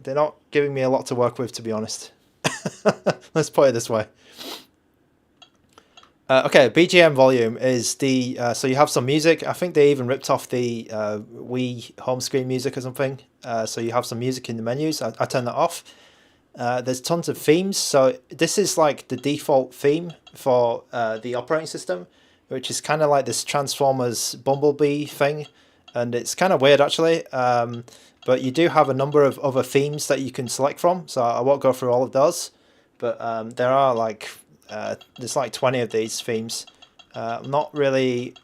they're not giving me a lot to work with, to be honest. Let's put it this way. Okay, BGM volume is the so you have some music. I think they even ripped off the Wii home screen music or something. So you have some music in the menus. I turn that off. There's tons of themes. So this is like the default theme for the operating system, which is kind of like this Transformers Bumblebee thing, and it's kind of weird actually. But you do have a number of other themes that you can select from. So I won't go through all of those, but there are like there's like 20 of these themes. Not really,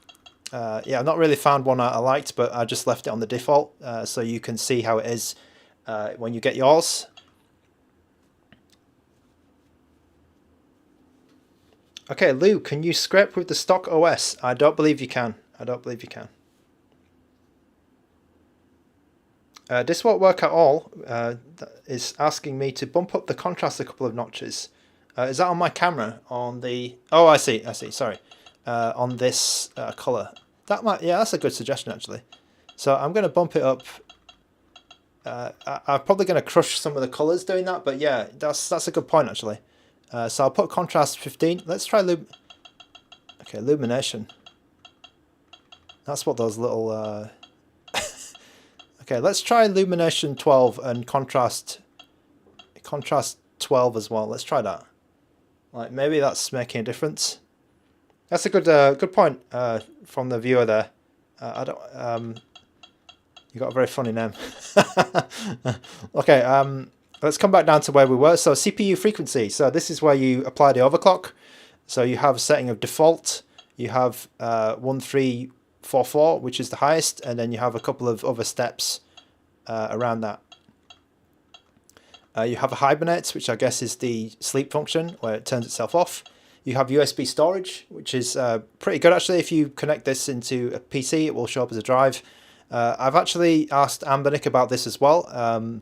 yeah, I've not really found one I liked, but I just left it on the default so you can see how it is when you get yours. Okay, Lou, can you script with the stock OS? I don't believe you can. This won't work at all. Is asking me to bump up the contrast a couple of notches. Is that on my camera? On the... Oh, I see. Sorry. On this color. That might... Yeah, that's a good suggestion, actually. So I'm going to bump it up. I'm probably going to crush some of the colors doing that, but yeah, that's a good point, actually. So I'll put contrast 15. Let's try okay, illumination. That's what those little... Okay, let's try illumination 12 and contrast 12 as well. Let's try that. Like maybe that's making a difference. That's a good point from the viewer there. I don't. You got a very funny name. Okay. Let's come back down to where we were. So CPU frequency. So this is where you apply the overclock. So you have a setting of default. You have 1344, which is the highest, and then you have a couple of other steps around that. You have a hibernate, which I guess is the sleep function, where it turns itself off. You have USB storage, which is pretty good actually. If you connect this into a PC, it will show up as a drive. I've actually asked Ambernick about this as well.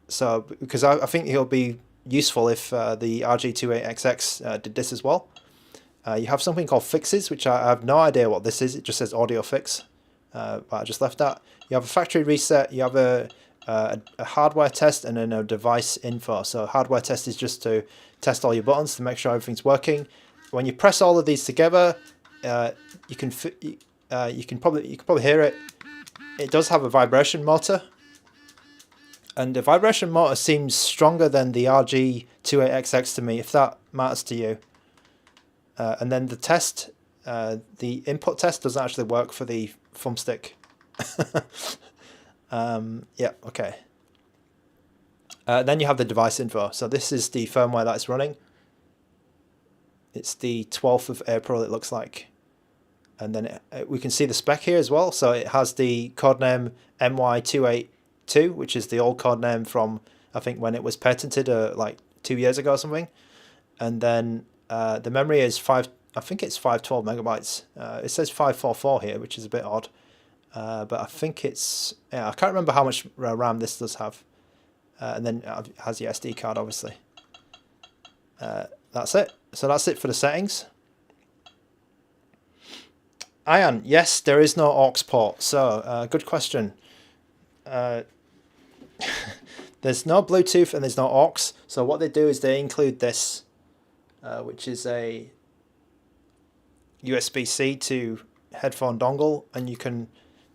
So because I think it'll be useful if the RG28XX did this as well. You have something called fixes, which I have no idea what this is. It just says audio fix, but I just left that. You have a factory reset. You have a hardware test and then a device info. So hardware test is just to test all your buttons to make sure everything's working. When you press all of these together, you can probably hear it. It does have a vibration motor, and the vibration motor seems stronger than the RG28XX to me, if that matters to you. And then the test, the input test doesn't actually work for the thumbstick. Yeah, okay. Then you have the device info. So this is the firmware that it's running. It's the 12th of April, it looks like. And then we can see the spec here as well. So it has the codename MY282, which is the old codename from, I think, when it was patented like 2 years ago or something. And then the memory is I think it's 512 megabytes. It says 544 here, which is a bit odd. But I think it's, yeah, I can't remember how much RAM this does have. And then it has the SD card, obviously. That's it. So that's it for the settings. Ian, yes, there is no aux port. So, good question. There's no Bluetooth and there's no aux. So what they do is they include this, which is a USB-C to headphone dongle, and you can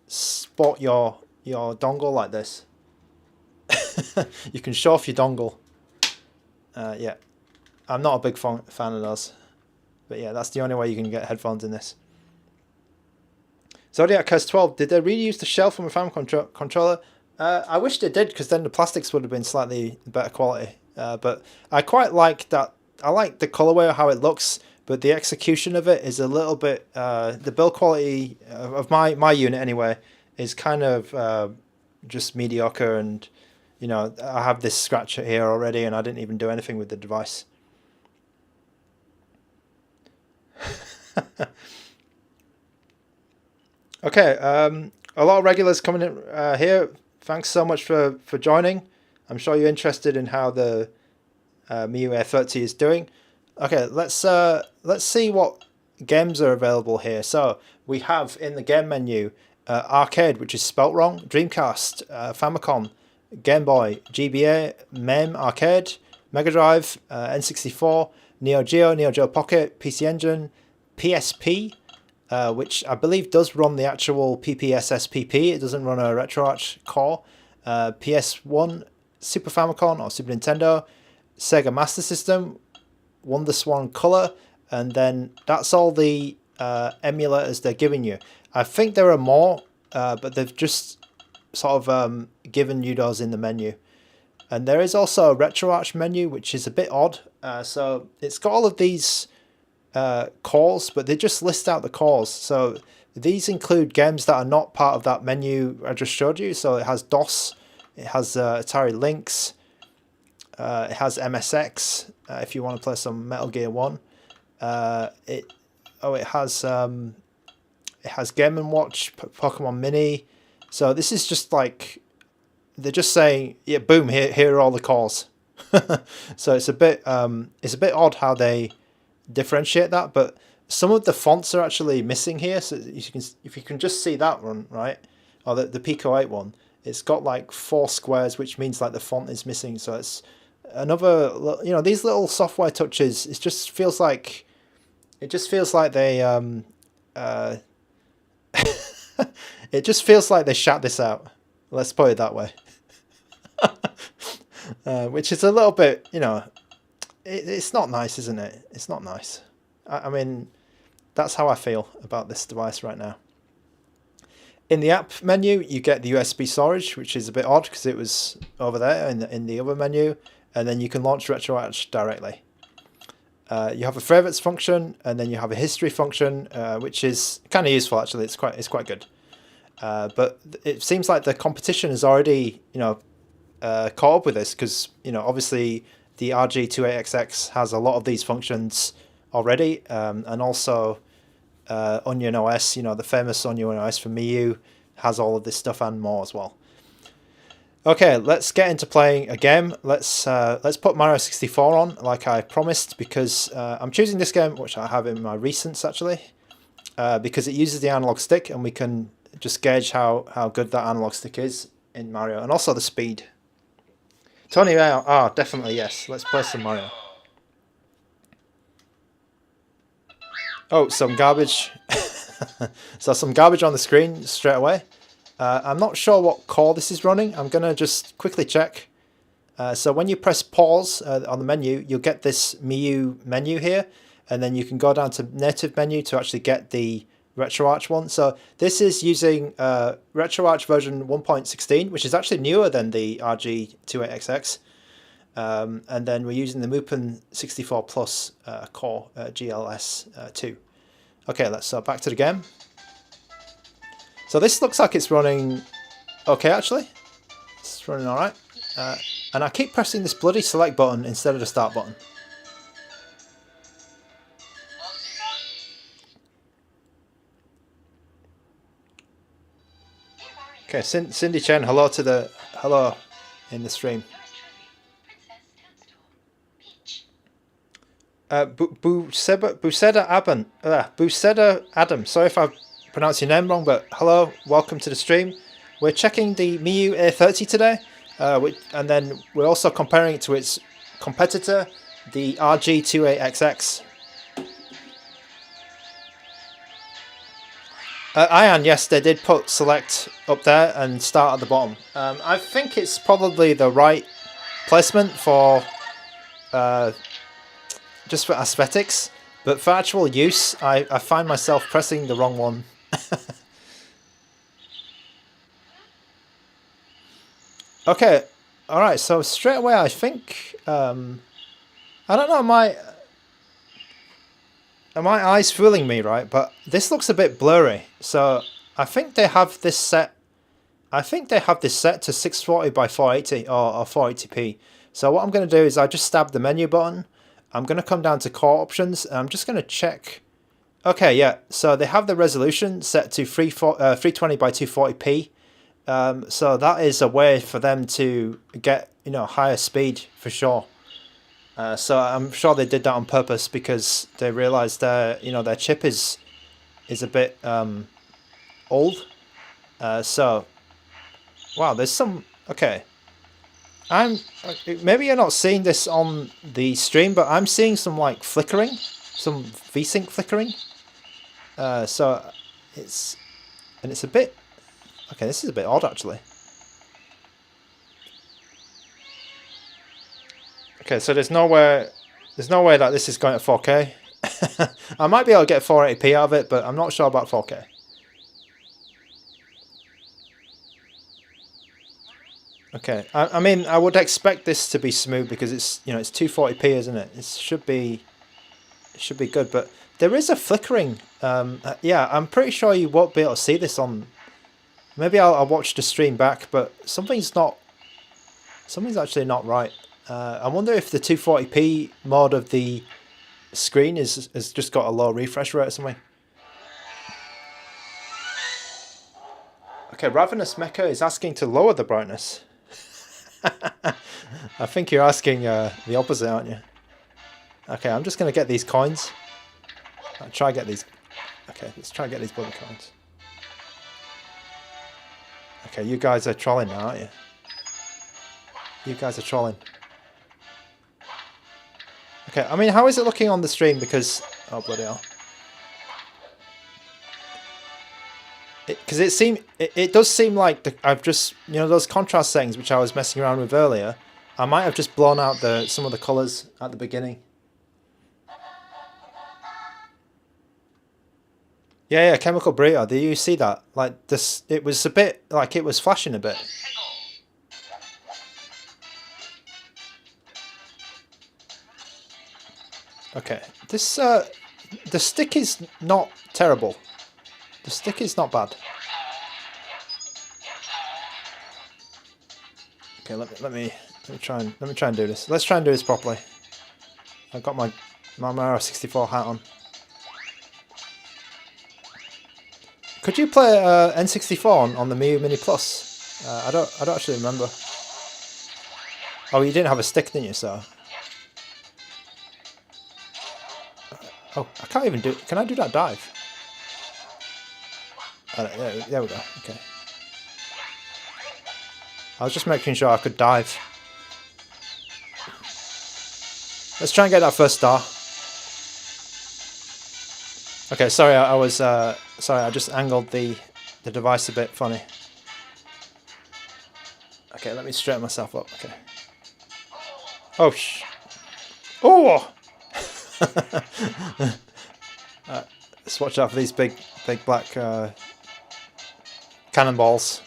spot your dongle like this. You can show off your dongle. Yeah, I'm not a big fan of those, but yeah, that's the only way you can get headphones in this. Zodiac has 12. Did they reuse the shell from a Famicom controller? I wish they did, because then the plastics would have been slightly better quality. But I quite like that. I like the colorway of how it looks, but the execution of it is a little bit. The build quality of my unit anyway is kind of just mediocre, and you know, I have this scratch here already, and I didn't even do anything with the device. Okay, a lot of regulars coming in here. Thanks so much for joining. I'm sure you're interested in how the Miyoo A30 is doing. Okay, let's see what games are available here. So we have in the game menu arcade, which is spelt wrong, Dreamcast, Famicom, Game Boy, GBA, MAME Arcade, Mega Drive, N64, Neo Geo, Neo Geo Pocket, PC Engine, PSP, which I believe does run the actual PPSSPP. It doesn't run a RetroArch core. PS1, Super Famicom or Super Nintendo, Sega Master System, Wonder Swan Color, and then that's all the emulators they're giving you. I think there are more, but they've just sort of given you those in the menu. And there is also a RetroArch menu, which is a bit odd. So it's got all of these cores, but they just list out the cores. So these include games that are not part of that menu I just showed you. So it has DOS, it has Atari Lynx, it has MSX if you want to play some Metal Gear 1. It has Game & Watch, Pokemon Mini. So this is just like, they're just saying, yeah, boom, here are all the cores. So it's a bit odd how they differentiate that, but some of the fonts are actually missing here. So if you can just see that one, right, or the Pico 8 one, it's got like 4 squares, which means like the font is missing. So it's another, you know, these little software touches. It just feels like they it just feels like they shat this out. Let's put it that way. Which is a little bit, you know, it's not nice, isn't it? It's not nice. I mean, that's how I feel about this device right now. In the app menu, you get the USB storage, which is a bit odd because it was over there in the other menu, and then you can launch RetroArch directly. You have a favorites function, and then you have a history function, which is kind of useful actually. It's quite good. But it seems like the competition is already, you know, caught up with this, because, you know, obviously the RG28XX has a lot of these functions already, and also Onion OS, you know, the famous Onion OS from Miyoo, has all of this stuff and more as well. Okay, let's get into playing a game. Let's put Mario 64 on, like I promised, because I'm choosing this game, which I have in my recents actually, because it uses the analog stick, and we can just gauge how good that analog stick is in Mario, and also the speed. Tony, definitely yes. Let's play some Mario. Oh, some garbage. So some garbage on the screen straight away. I'm not sure what core this is running. I'm going to just quickly check. So when you press pause on the menu, you'll get this Miyoo menu here, and then you can go down to native menu to actually get the RetroArch one. So this is using RetroArch version 1.16, which is actually newer than the RG28XX. And then we're using the Mupen 64 Plus core GLS2. Okay, let's back to the game. So this looks like it's running okay actually. It's running alright. And I keep pressing this bloody select button instead of the start button. Okay, Cindy Chen, hello to the hello in the stream. Buseda Adam. Sorry if I've pronounced your name wrong, but hello, welcome to the stream. We're checking the Miyoo A30 today, and then we're also comparing it to its competitor, the RG28XX. Ian, yes, they did put select up there and start at the bottom. I think it's probably the right placement for just for aesthetics, but for actual use, I find myself pressing the wrong one. Okay, all right. So straight away, I think I don't know. Are my eyes fooling me, right? But this looks a bit blurry. So I think they have this set. I think they have this set to 640 by 480 or 480p. So what I'm going to do is I just stab the menu button. I'm going to come down to core options and I'm just going to check. Okay, yeah. So they have the resolution set to 320 by 240p. So that is a way for them to get higher speed for sure. So I'm sure they did that on purpose because they realized their chip is a bit old. So wow, there's some okay. Maybe you're not seeing this on the stream, but I'm seeing some like flickering, some VSync flickering. So it's a bit okay. This is a bit odd actually. Okay, so there's no way that this is going at 4K. I might be able to get 480p out of it, but I'm not sure about 4K. Okay, I mean, I would expect this to be smooth because it's it's 240p, isn't it? It should be good, but there is a flickering. Yeah, I'm pretty sure you won't be able to see this on. Maybe I'll watch the stream back, but something's actually not right. I wonder if the 240p mode of the screen has just got a low refresh rate or something. Okay, Ravenous Mecha is asking to lower the brightness. I think you're asking the opposite, aren't you? Okay, I'm just going to get these coins. I'll try get these. Okay, let's try and get these bloody coins. Okay, you guys are trolling now, aren't you? You guys are trolling. Okay, I mean, how is it looking on the stream? Because, oh bloody hell. Because it does seem like I've just, those contrast settings which I was messing around with earlier, I might have just blown out some of the colours at the beginning. Yeah, Chemical Burrito, do you see that? Like this, it was a bit, like it was flashing a bit. Okay, this, the stick is not terrible. The stick is not bad. Okay, let me try and do this. Let's try and do this properly. I've got my Mario 64 hat on. Could you play N64 on the Miyoo Mini Plus? I don't actually remember. Oh, you didn't have a stick, didn't you? So. Oh, I can't even do. Can I do that dive? There we go. Okay. I was just making sure I could dive. Let's try and get that first star. Okay, sorry, sorry, I just angled the device a bit funny. Okay, let me straighten myself up. Okay. Oh Oh! Let's watch out for these big black cannonballs.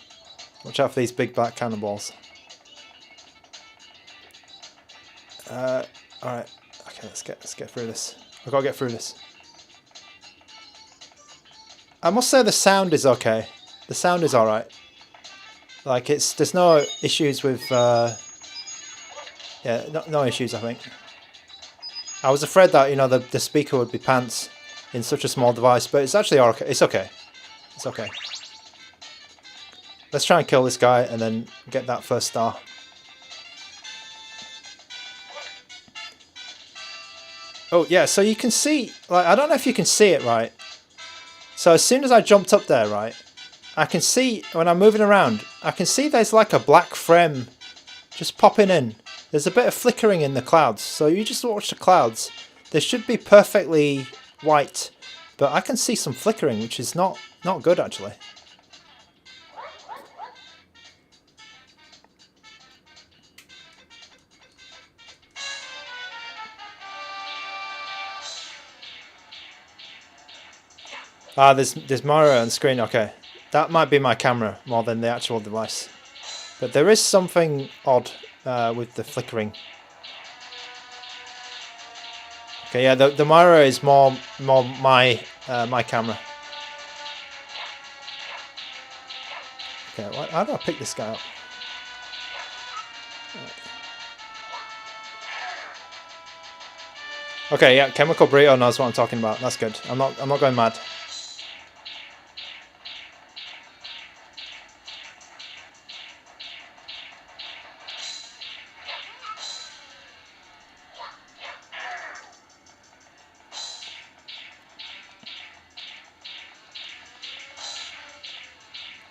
Watch out for these big black cannonballs. All right. Okay, let's get through this. I've got to get through this. I must say the sound is okay. The sound is all right. Like there's no issues with. Yeah, no issues. I think. I was afraid that the speaker would be pants in such a small device, but it's actually okay. It's okay. It's okay. let's try and kill this guy and then get that first star. Oh yeah, so you can see, like, I don't know if you can see it right. So as soon as I jumped up there, right, I can see when I'm moving around, I can see there's like a black frame just popping in. There's a bit of flickering in the clouds. So you just watch the clouds. They should be perfectly white, but I can see some flickering, which is not good actually. Ah, there's Mario on the screen. Okay, that might be my camera more than the actual device. But there is something odd with the flickering. Okay, yeah, the Mario is more my camera. Okay, how do I pick this guy up? Okay, yeah, Chemical Burrito knows what I'm talking about. That's good. I'm not going mad.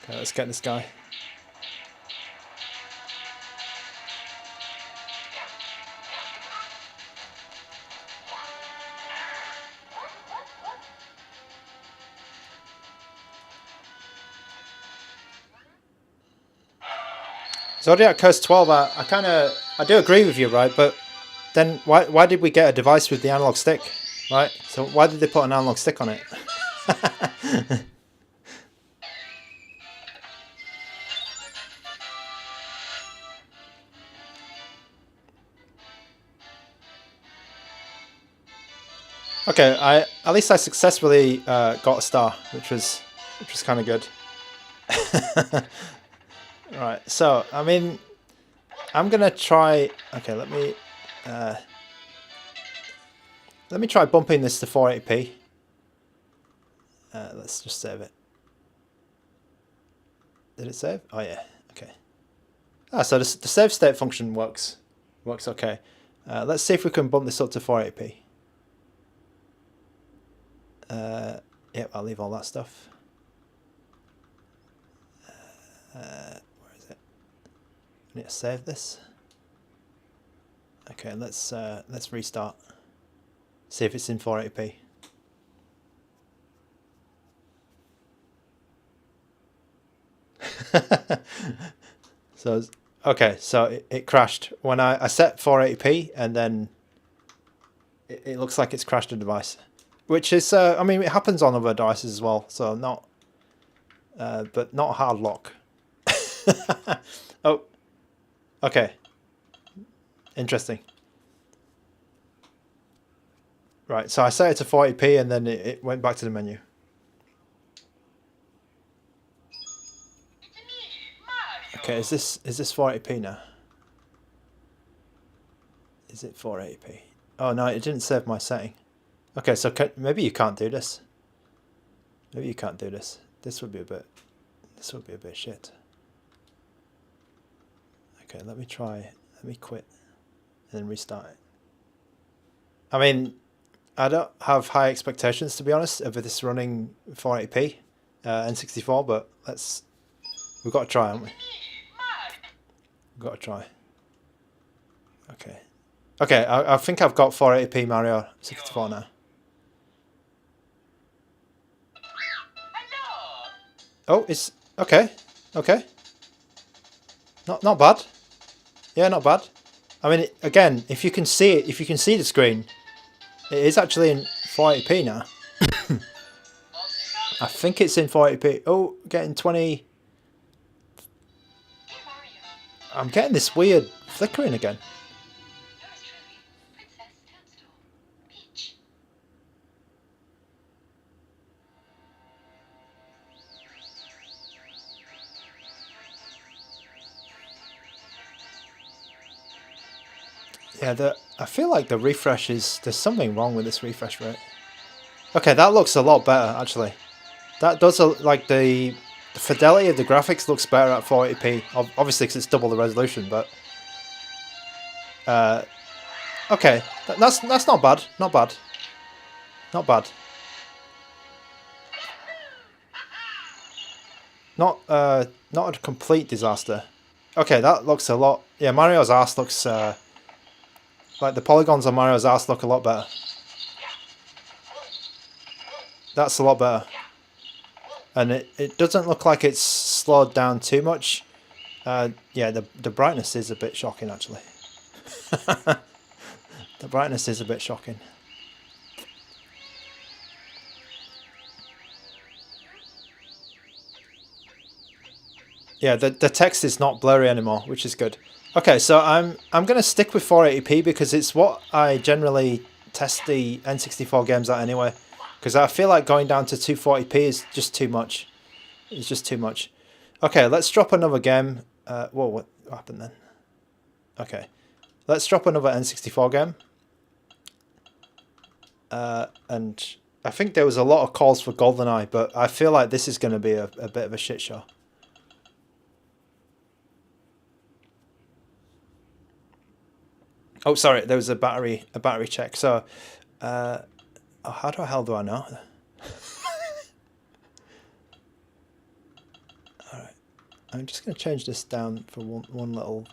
Okay, let's get this guy. Zodiac Coast 12, I do agree with you, right? But then why did we get a device with the analog stick, right? So why did they put an analog stick on it? Okay, at least I successfully got a star, which was kind of good. Right, so I mean, I'm gonna try. Okay, let me try bumping this to 480p. Let's just save it. Did it save? Oh yeah. Okay. Ah, so the save state function works okay. Let's see if we can bump this up to 480p. Yep, I'll leave all that stuff. Where is it? I need to save this. Okay, let's restart. See if it's in 480p. So okay, so it crashed when I set 480p, and then it looks like it's crashed the device, which is I mean, it happens on other devices as well, so not but not hard lock. Oh, okay, interesting. Right, so I set it to 480p and then it went back to the menu. Okay, is this 480p now? Is it 480p? Oh no, it didn't save my setting. Okay, so maybe you can't do this. Maybe you can't do this. This would be a bit shit. Okay, let me quit and then restart it. I mean, I don't have high expectations, to be honest, of this running 480p N64, but we've got to try, haven't we? We've got to try. Okay. Okay, I think I've got 480p Mario 64 now. Oh, it's okay. Okay. Not bad. Yeah, not bad. I mean, again, if you can see it, if you can see the screen, it is actually in 480p now. I think it's in 480p. Oh, getting 20. I'm getting this weird flickering again. Yeah, I feel like the refresh is... There's something wrong with this refresh rate. Okay, that looks a lot better, actually. That does like the fidelity of the graphics looks better at 480p. Obviously, because it's double the resolution, but okay, that's not bad. Not bad. Not bad. Not a complete disaster. Okay, that looks a lot. Yeah, Mario's ass looks like the polygons on Mario's ass look a lot better. That's a lot better. And it doesn't look like it's slowed down too much. Yeah, the brightness is a bit shocking actually. The brightness is a bit shocking. Yeah, the text is not blurry anymore, which is good. Okay, so I'm gonna stick with 480p because it's what I generally test the N64 games at anyway. Because I feel like going down to 240p is just too much. It's just too much. Okay, let's drop another game. Whoa, what happened then? Okay, let's drop another N64 game. And I think there was a lot of calls for GoldenEye, but I feel like this is going to be a bit of a shit show. Oh, sorry, there was a battery check. So, oh, how the hell do I know? All right, I'm just going to change this down for one little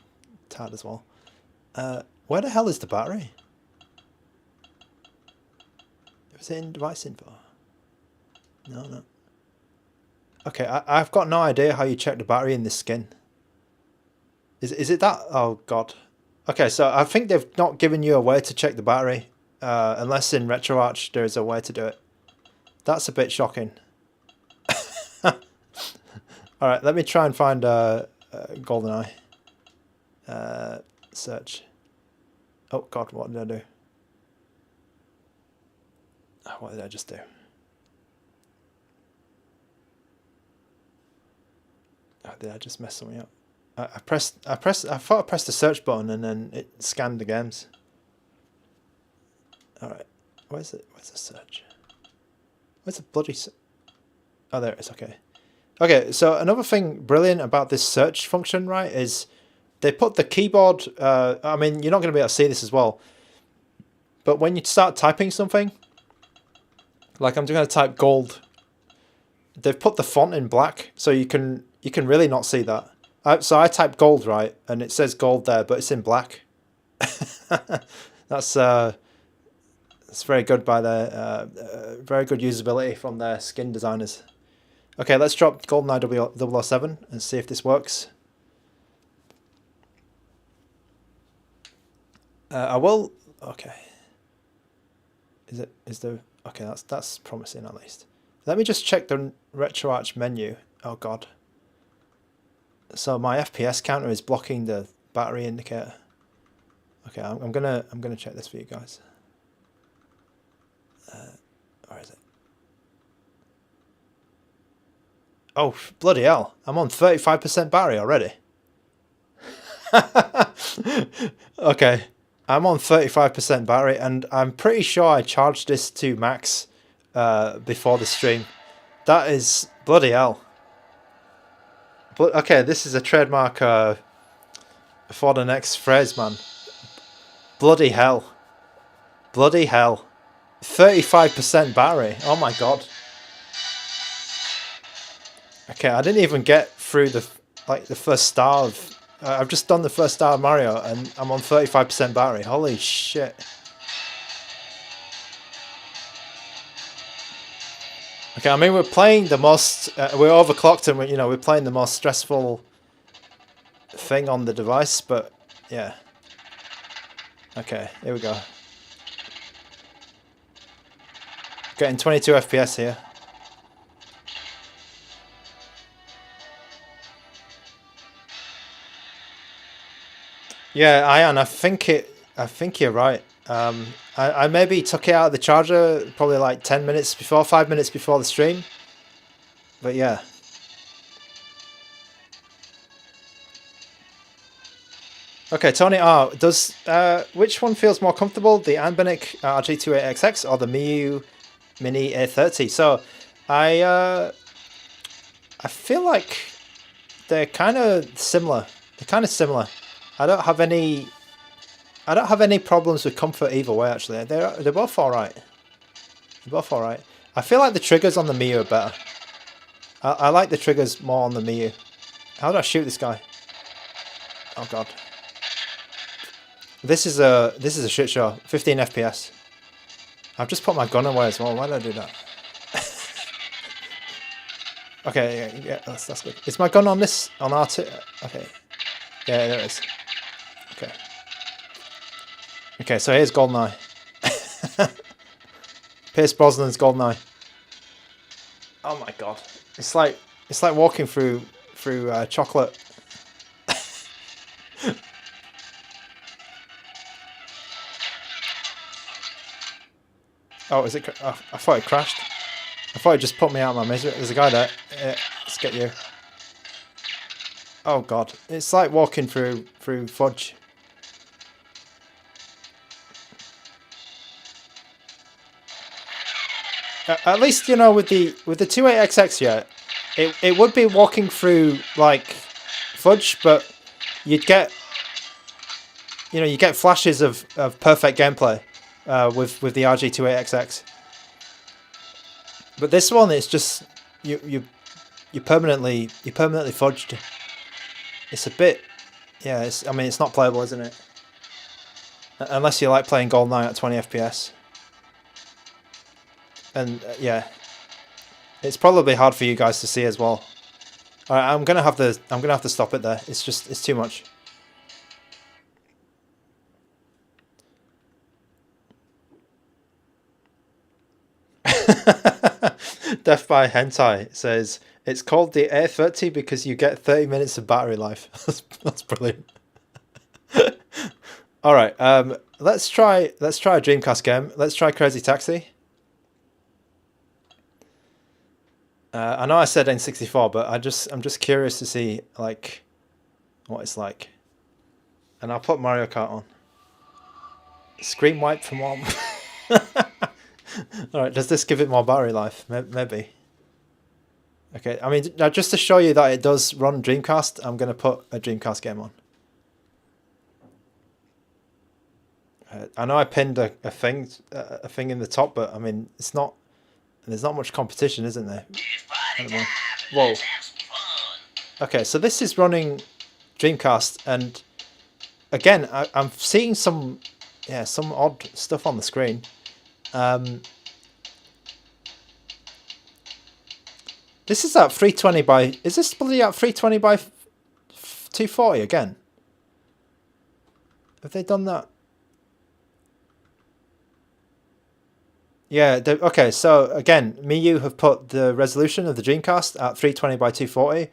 tad as well. Where the hell is the battery? Was it in device info? No. Okay, I've got no idea how you check the battery in this skin. Is it that? Oh god. Okay, so I think they've not given you a way to check the battery, unless in RetroArch there is a way to do it. That's a bit shocking. All right, let me try and find GoldenEye. Search. Oh god, what did I do? What did I just do? Oh, did I just mess something up? I thought I pressed the search button and then it scanned the games. Alright, where's the search? Where's the bloody oh, there it is, okay. Okay, so another thing brilliant about this search function, right, is they put the keyboard, I mean, you're not going to be able to see this as well, but when you start typing something, like I'm going to type gold, they've put the font in black, so you can really not see that. So I type gold, right, and it says gold there, but it's in black. That's very good by their very good usability from their skin designers. Okay, let's drop GoldenEye 007 and see if this works. I will. Okay. Okay, that's promising at least. Let me just check the RetroArch menu. Oh god. So my FPS counter is blocking the battery indicator. Okay, I'm gonna check this for you guys. Where is it? Oh bloody hell! I'm on 35% battery already. Okay, I'm on 35% battery, and I'm pretty sure I charged this to max before the stream. That is bloody hell. But okay, this is a trademark for the next phrase, man. Bloody hell. Bloody hell. 35% battery. Oh my god. Okay, I didn't even get through the first star of... I've just done the first star of Mario and I'm on 35% battery. Holy shit. Okay, I mean we're playing the most... we're overclocked and we're playing the most stressful thing on the device, but yeah. Okay, here we go. Getting 22 FPS here. Yeah, Ian, I think you're right. I maybe took it out of the charger probably like 10 minutes before, 5 minutes before the stream. But yeah. Okay, Tony R, which one feels more comfortable, the Anbernic RG28XX or the Miyoo Mini A30? So, I I feel like they're kind of similar. They're kind of similar. I don't have any problems with comfort either way. Actually, they're both all right. They're both all right. I feel like the triggers on the Miyoo are better. I like the triggers more on the Miyoo. How do I shoot this guy? Oh god. This is a shit show. 15 FPS. I've just put my gun away as well. Why did I do that? Okay, yeah, that's good. Is my gun on this on R2? Okay. Yeah, there it is. Okay. Okay, so here's GoldenEye. Pierce Brosnan's GoldenEye. Oh my god. It's like walking through chocolate. Oh, is it? Oh, I thought it crashed. I thought it just put me out of my misery. There's a guy there. Let's get you. Oh god, it's like walking through fudge. At least you know with the 28XX, yeah, it would be walking through like fudge, but you'd get flashes of perfect gameplay with the RG28XX. But this one, it's just you permanently fudged. It's a bit, yeah. I mean, it's not playable, isn't it? Unless you like playing GoldenEye at 20 FPS. And yeah, it's probably hard for you guys to see as well. All right, I'm gonna have to stop it there. It's too much. Death by Hentai says it's called the A30 because you get 30 minutes of battery life. That's brilliant. All right, let's try a Dreamcast game. Let's try Crazy Taxi. I know I said N64, but I'm just curious to see like what it's like. And I'll put Mario Kart on. Screen wipe for mom. All right, does this give it more battery life? Maybe. Okay, I mean, now just to show you that it does run Dreamcast, I'm going to put a Dreamcast game on. I know I pinned a thing in the top, but I mean, there's not much competition, isn't there? Whoa. Okay, so this is running Dreamcast, and again, I'm seeing some odd stuff on the screen. This is at 320 by... Is this probably at 320 by 240 again? Have they done that? Yeah, okay, so again, Miyoo have put the resolution of the Dreamcast at 320 by 240,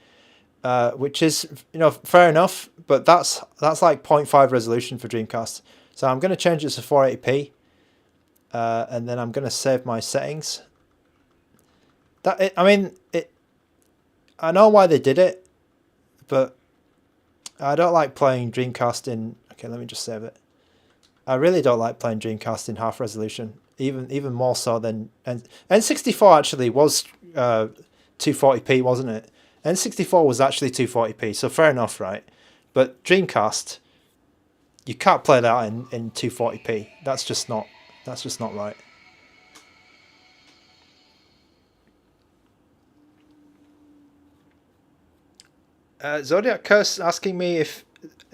which is, fair enough, but that's like 0.5 resolution for Dreamcast. So I'm going to change it to 480p, and then I'm going to save my settings. I know why they did it, but I don't like playing Dreamcast in... Okay, let me just save it. I really don't like playing Dreamcast in half resolution, even more so than... N64 actually was 240p, wasn't it? N64 was actually 240p, so fair enough, right? But Dreamcast, you can't play that in 240p. That's just not right. Zodiac Curse asking me if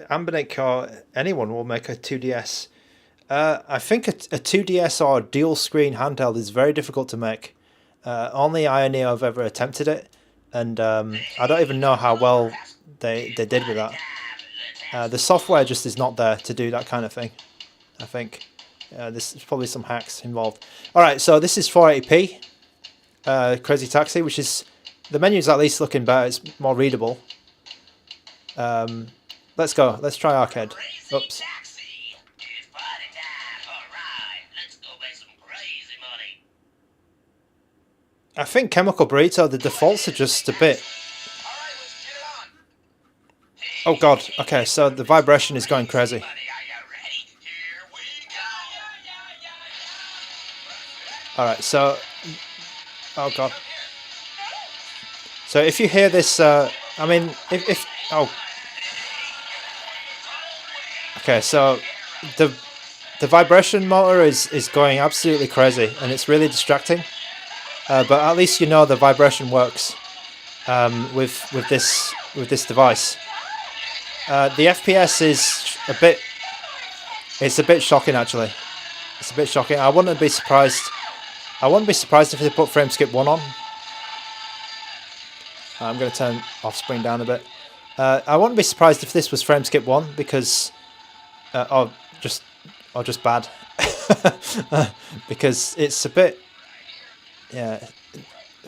Ambinic or anyone will make a 2DS. I think a 2DS or dual screen handheld is very difficult to make. Only Ioneo have ever attempted it, and I don't even know how well they did with that. The software just is not there to do that kind of thing, I think. There's probably some hacks involved. Alright, so this is 480p. Crazy Taxi, which is... The menu's at least looking better, it's more readable. Let's go. Let's try arcade. Oops. I think Chemical Burrito, the defaults are just a bit... Oh god, okay, so the vibration is going crazy. Alright, so... Oh god. So if you hear this, I mean, if oh, okay, so the vibration motor is going absolutely crazy, and it's really distracting. But at least you know the vibration works with this device. The FPS is a bit. It's a bit shocking, actually. It's a bit shocking. I wouldn't be surprised. I wouldn't be surprised if they put frame skip 1 on. I'm going to turn off spring down a bit. I wouldn't be surprised if this was frame skip 1 because, or just bad, because it's a bit, yeah.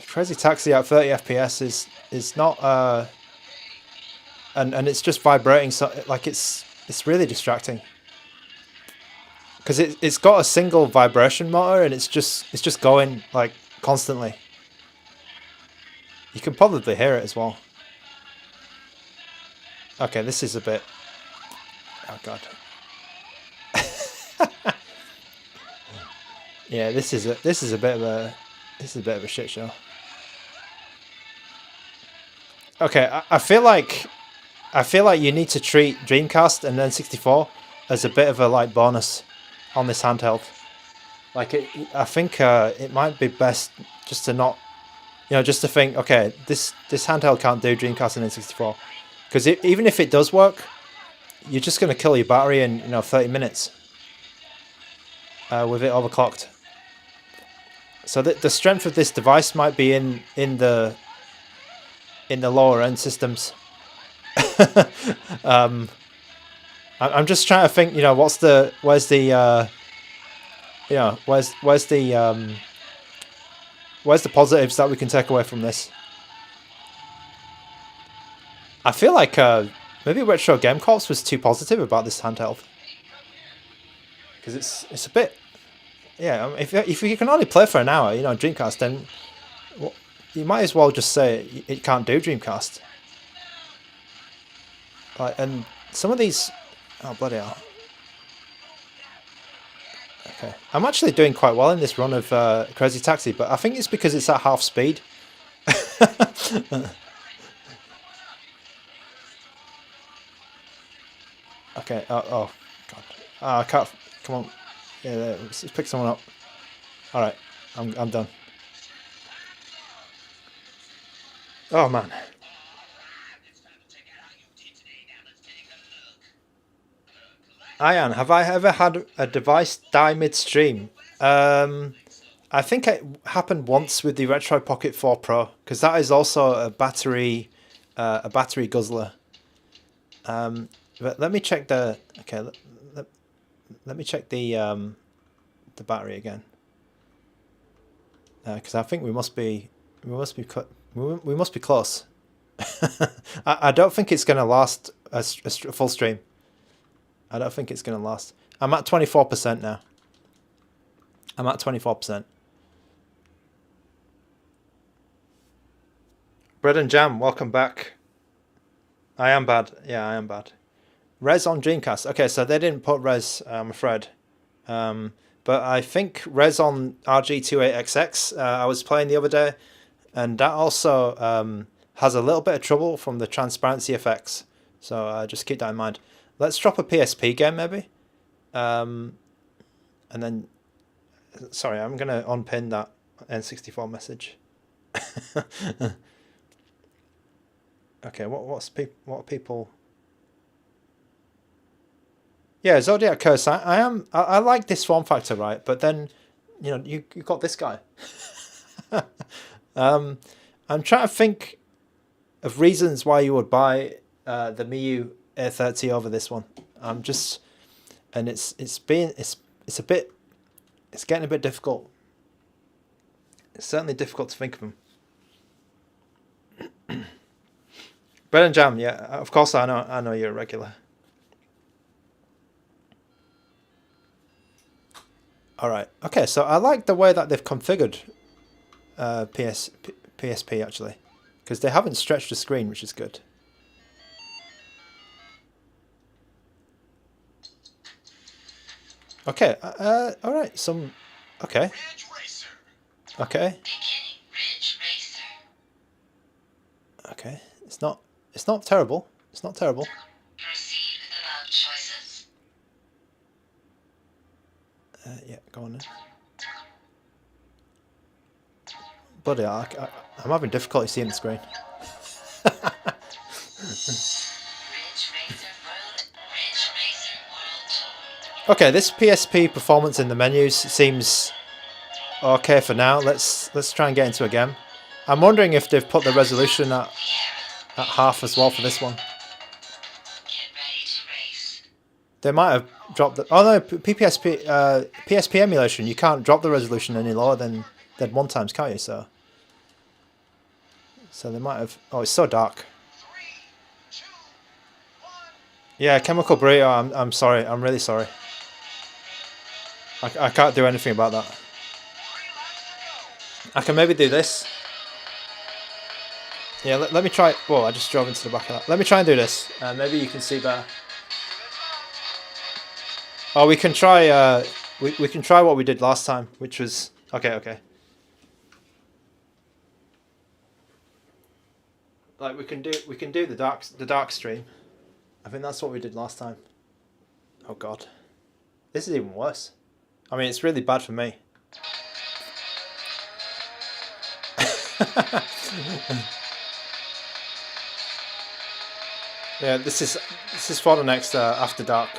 Crazy Taxi at 30 FPS is not, and it's just vibrating, so like it's really distracting. Because it's got a single vibration motor and it's just going like constantly. You can probably hear it as well. Okay, this is a bit. Oh god. Yeah, this is a bit of a shit show. Okay, I feel like you need to treat Dreamcast and N64 as a bit of a like bonus on this handheld. Like I think it might be best just to not, just to think, okay, this handheld can't do Dreamcast and N64, because even if it does work, you're just going to kill your battery in 30 minutes with it overclocked. So the strength of this device might be in the lower end systems. I'm just trying to think, where's the positives that we can take away from this? I feel like maybe Retro Game Corps was too positive about this handheld, because it's a bit, yeah. If you can only play for an hour, Dreamcast, then you might as well just say it can't do Dreamcast. And some of these, oh bloody hell. Okay, I'm actually doing quite well in this run of Crazy Taxi, but I think it's because it's at half speed. Okay. Oh god. I can't. Come on. Yeah. Let's pick someone up. All right. I'm done. Oh man. Ian, have I ever had a device die midstream? I think it happened once with the Retro Pocket 4 Pro, because that is also a battery guzzler. But let me check the. Okay. Let me check the battery again. Because I think we must be close. I don't think it's going to last a full stream. I don't think it's going to last. I'm at 24% now. I'm at 24%. Bread and Jam, welcome back. I am bad. Yeah, I am bad. Res on Dreamcast. Okay, so they didn't put Res, I'm afraid. But I think Res on RG28XX, I was playing the other day, and that also has a little bit of trouble from the transparency effects. So just keep that in mind. Let's drop a PSP game maybe. And then, sorry, I'm going to unpin that N64 message. Okay, what are people? Yeah, Zodiac Curse. I like this form factor, right? But then, you got this guy. I'm trying to think of reasons why you would buy the Miyoo A30 over this one. And it's getting a bit difficult. It's certainly difficult to think of them. Bread and Jam, yeah, of course I know you're a regular. Alright, okay, so I like the way that they've configured PSP actually, because they haven't stretched the screen, which is good. Okay, alright, okay. Okay. Okay, it's not terrible. It's not terrible. Proceed with the map choices. Yeah, go on then. Bloody hell, I'm having difficulty seeing the screen. Okay, this PSP performance in the menus seems okay for now. Let's try and get into a game. I'm wondering if they've put the resolution at half as well for this one. They might have dropped the... Oh no, PSP emulation, you can't drop the resolution any lower than 1 times, can't you? So they might have... Oh, it's so dark. Yeah, chemical burrito, I'm sorry. I'm really sorry. I can't do anything about that. I can maybe do this. Yeah, let me try... Whoa, I just drove into the back of that. Let me try and do this. Maybe you can see better. Oh, we can try... we can try what we did last time, which was... Okay. Like, we can do the dark stream. I think that's what we did last time. Oh, God. This is even worse. I mean, it's really bad for me. Yeah, this is for the next After Dark.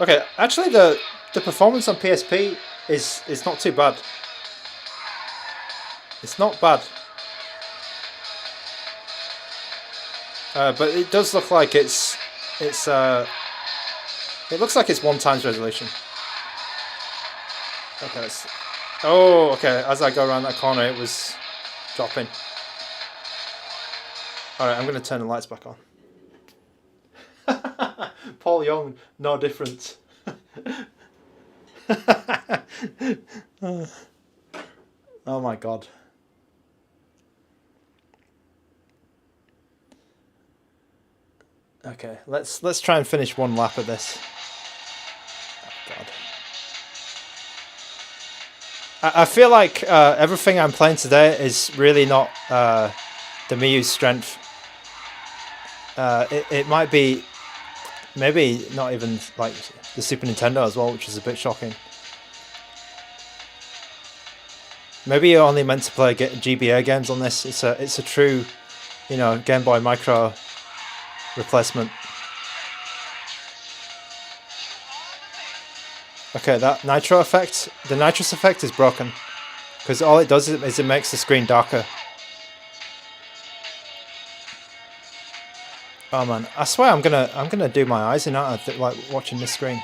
Okay, actually the performance on PSP is not too bad. It's not bad. But it does look like it looks like it's 1 times resolution. Okay, oh, okay, as I go around that corner it was dropping. Alright, I'm going to turn the lights back on. Paul Young, no different. Oh my God. Okay, let's try and finish 1 lap of this. Oh God. I feel like everything I'm playing today is really not the Miyoo's strength. It might be maybe not even like the Super Nintendo as well, which is a bit shocking. Maybe you're only meant to play GBA games on this. It's a true, you know, Game Boy Micro replacement. Okay, that nitro effect, the nitrous effect is broken because all it does is it makes the screen darker. Oh man, I swear I'm gonna do my eyes in out like watching this screen.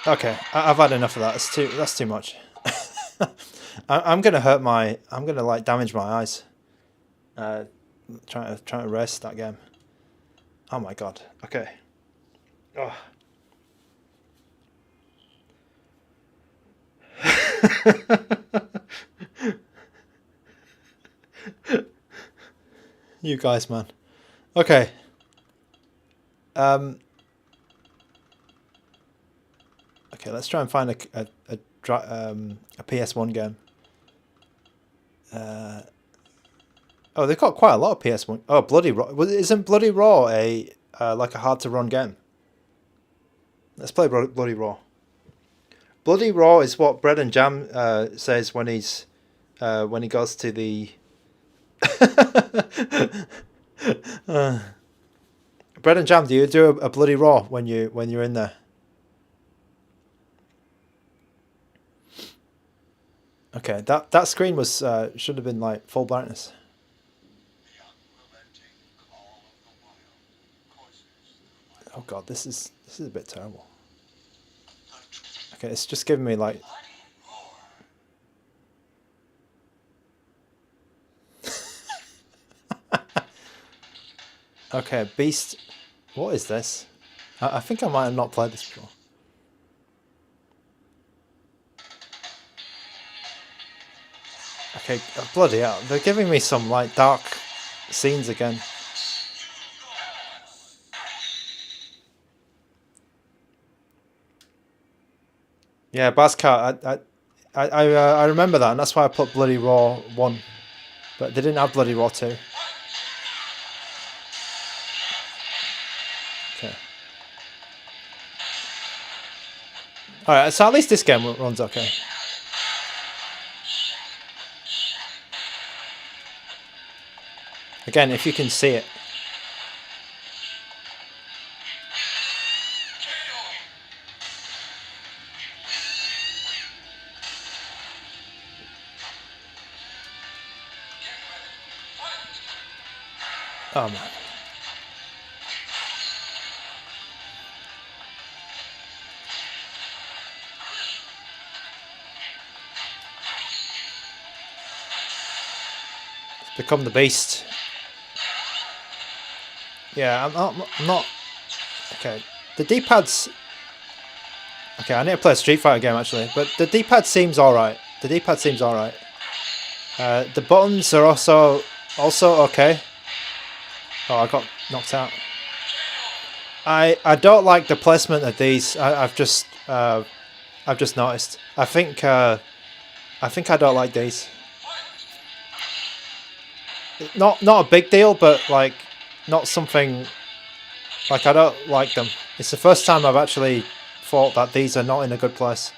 Okay, I've had enough of that. That's too much. I'm gonna like damage my eyes. Trying to race that game. Oh my God. Okay. Oh. You guys, man. Okay. Okay, let's try and find a PS1 game. Oh, they've got quite a lot of PS1. Oh, Bloody Raw. Isn't Bloody Raw a like a hard to run game? Let's play Bloody Raw. Bloody Raw is what Bread and Jam says when he goes to the Bread and Jam. Do you do a Bloody Raw when you're in there? Okay, that screen was should have been like full brightness. Oh God, this is a bit terrible. Okay, it's just giving me like. Okay, Beast. What is this? I think I might have not played this before. Okay, bloody hell. They're giving me some like dark scenes again. Yeah, Buzzcart. I remember that, and that's why I put Bloody Raw 1. But they didn't have Bloody Raw 2. Okay. Alright, so at least this game runs okay. Again, if you can see it. Oh man. It's become the beast. Yeah, I'm not. Okay, the D-pad's. Okay, I need to play a Street Fighter game actually, but the D-pad seems alright. The D-pad seems alright. The buttons are also okay. Oh, I got knocked out. I don't like the placement of these. I've just noticed. I think I don't like these. Not a big deal, but like not something. Like I don't like them. It's the first time I've actually thought that these are not in a good place.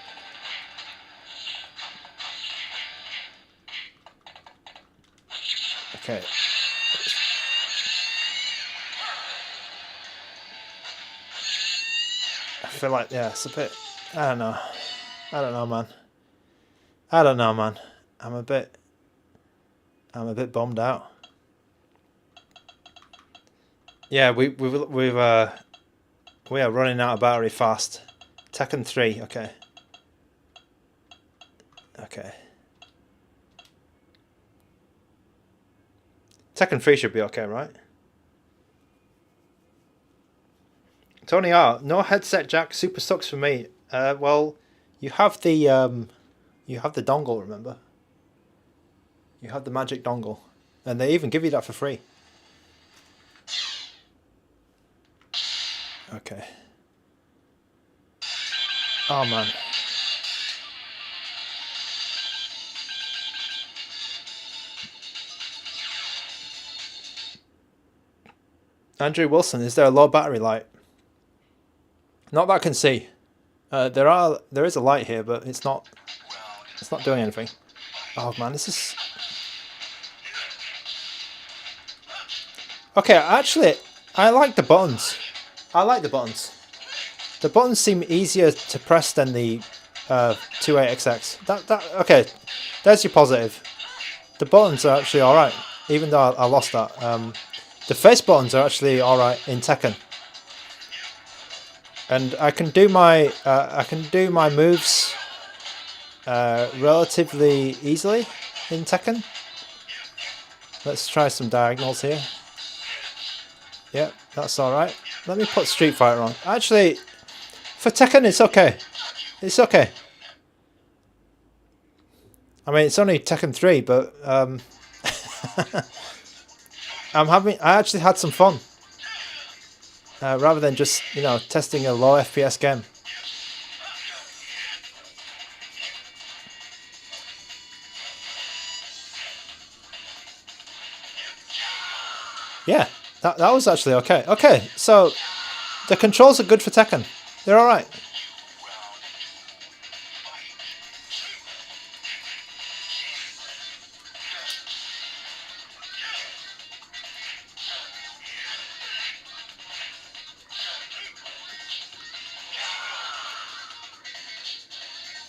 Okay. I feel like, yeah, it's a bit, I don't know, man. I don't know, man. I'm a bit bummed out. Yeah, we are running out of battery fast. Tekken 3, okay. Okay. Tekken 3 should be okay, right? Tony R, no headset jack, super sucks for me. Well, you have the dongle, remember? You have the magic dongle, and they even give you that for free. Okay. Oh man. Andrew Wilson, is there a low battery light? Not that I can see. There is a light here, but it's not doing anything. Oh man, this is. Okay, actually, I like the buttons. I like the buttons. The buttons seem easier to press than the 28XX. Okay, there's your positive. The buttons are actually all right, even though I lost that. The face buttons are actually all right in Tekken, and I can do my moves relatively easily in Tekken. Let's try some diagonals here. Yep, that's all right. Let me put Street Fighter on. Actually, for Tekken, it's okay. It's okay. I mean, it's only Tekken 3, but I actually had some fun. Rather than just, testing a low FPS game. Yeah, that was actually okay. Okay, so the controls are good for Tekken. They're alright.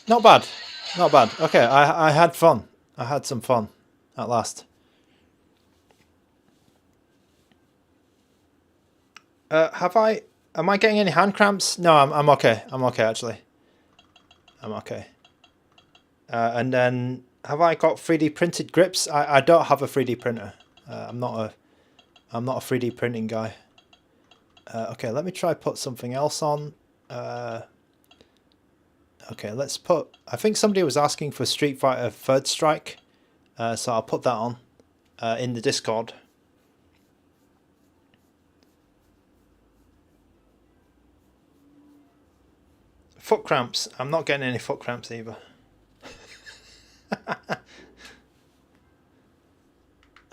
Not bad. Not bad. Okay, I had fun. I had some fun at last. Am I getting any hand cramps? No, I'm okay. I'm okay, actually. I'm okay. And then, have I got 3D printed grips? I don't have a 3D printer. I'm not a 3D printing guy. Okay, let me try put something else on. Okay, let's put. I think somebody was asking for Street Fighter Third Strike, so I'll put that on in the Discord. Foot cramps. I'm not getting any foot cramps either.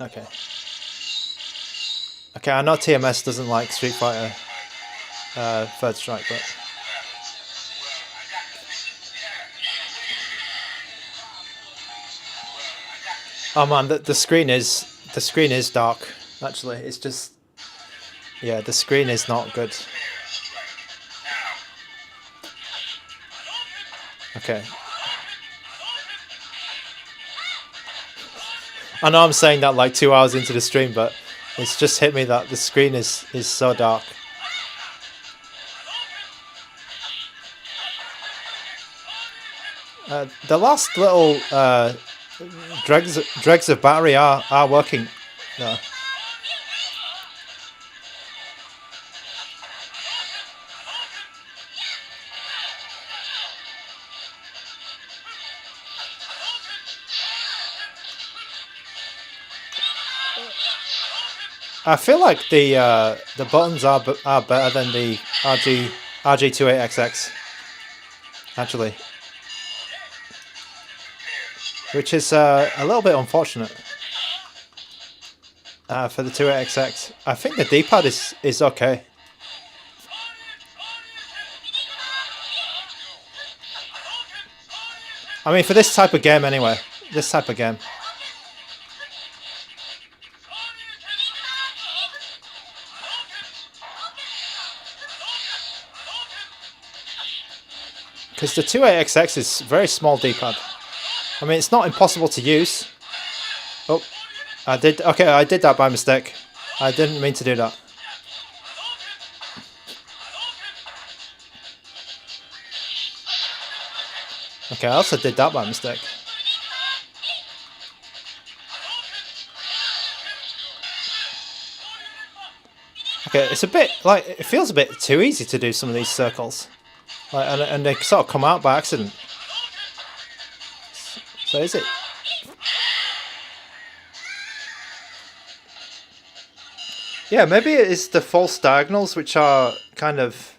Okay. Okay, I know TMS doesn't like Street Fighter Third Strike, but oh man, the screen is dark. Actually, it's just yeah, the screen is not good. Okay. I know I'm saying that like 2 hours into the stream, but it's just hit me that the screen is so dark. The last little dregs of battery are working. No. I feel like the buttons are better than the RG28XX actually, which is a little bit unfortunate for the 28XX. I think the D-pad is okay. I mean, for this type of game anyway. This type of game. Because the 28XX is very small D-pad. I mean, it's not impossible to use. Oh, I did that by mistake. I didn't mean to do that. Okay, I also did that by mistake. Okay, it's a bit, like, it feels a bit too easy to do some of these circles. Like, and they sort of come out by accident. So is it? Yeah, maybe it is the false diagonals which are kind of...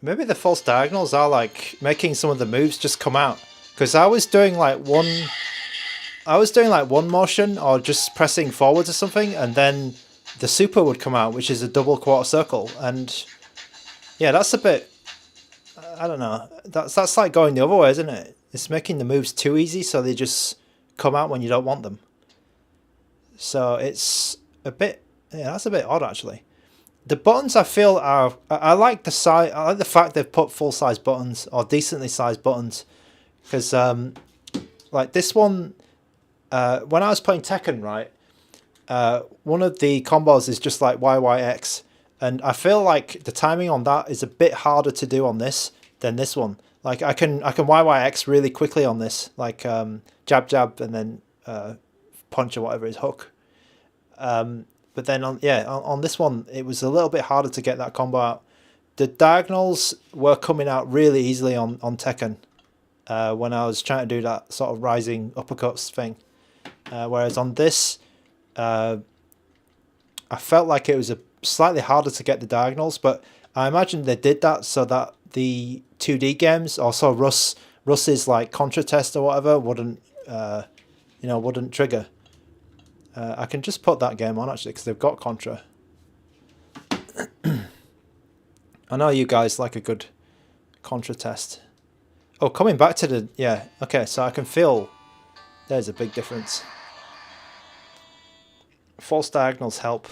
Maybe the false diagonals are like making some of the moves just come out. Because I was doing like one motion or just pressing forwards or something, and then the super would come out, which is a double quarter circle. And yeah, that's a bit... I don't know. That's like going the other way, isn't it? It's making the moves too easy, so they just come out when you don't want them. So it's a bit... Yeah, that's a bit odd, actually. The buttons, I feel, are... I like the size... I like the fact they've put full-size buttons, or decently sized buttons. Because, like, this one... when I was playing Tekken, right, one of the combos is just like YYX. And I feel like the timing on that is a bit harder to do on this than this one. Like, I can YYX really quickly on this. Like, jab, jab, and then punch or whatever is hook. But then on this one, it was a little bit harder to get that combo out. The diagonals were coming out really easily on Tekken when I was trying to do that sort of rising uppercuts thing. Whereas on this, I felt like it was slightly harder to get the diagonals, but I imagine they did that so that the 2D games, also Russ's like Contra test or whatever, wouldn't trigger. I can just put that game on actually because they've got Contra. I know you guys like a good Contra test. Oh, coming back to the... Yeah, okay, so I can feel there's a big difference. False diagonals help.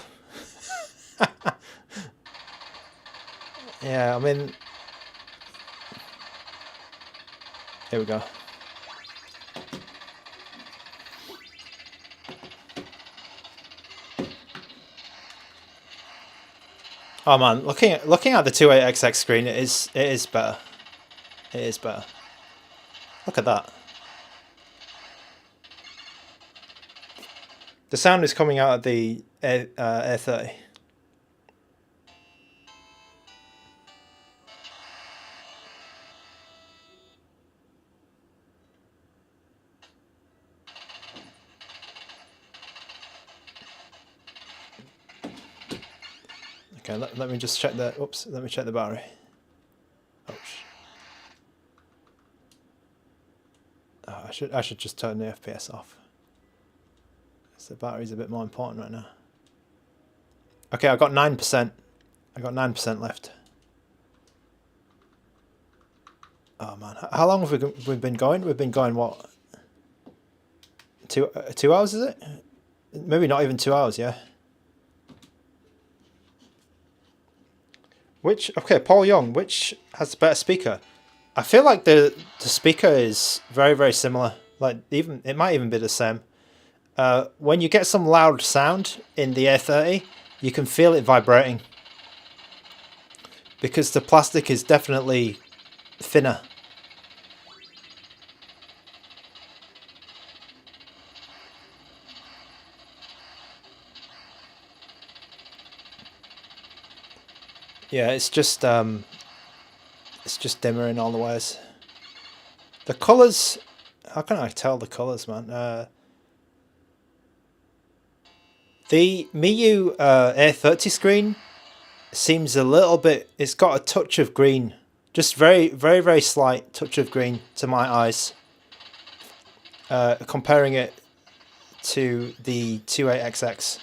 Yeah, I mean... Here we go. Oh man, looking at the 28XX screen, it is better. It is better. Look at that. The sound is coming out of the A30. Okay, let me just check the... Oops, let me check the battery. Oh. I should just turn the FPS off. So the battery's a bit more important right now. Okay, I got 9%. I got 9% left. Oh man, how long have we been going? We've been going what? 2 hours is it? Maybe not even 2 hours. Yeah. Okay, Paul Young, which has the better speaker? I feel like the speaker is very, very similar. Like it might even be the same. When you get some loud sound in the A30, you can feel it vibrating because the plastic is definitely thinner. Yeah, it's just dimmer in all the ways. The colours, how can I tell the colours, man? The Miyoo A30 screen seems a little bit, it's got a touch of green. Just very, very, very slight touch of green to my eyes. Comparing it to the 28XX.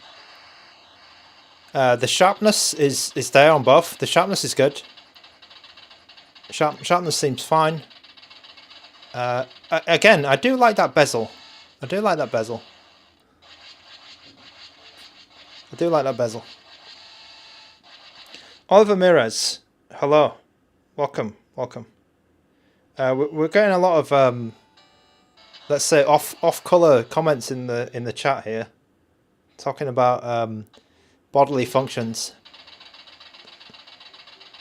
The sharpness is there on both. The sharpness is good. Sharpness seems fine. Again, I do like that bezel. I do like that bezel. Oliver Mirez, hello, welcome. We're getting a lot of let's say off color comments in the chat here, talking about bodily functions.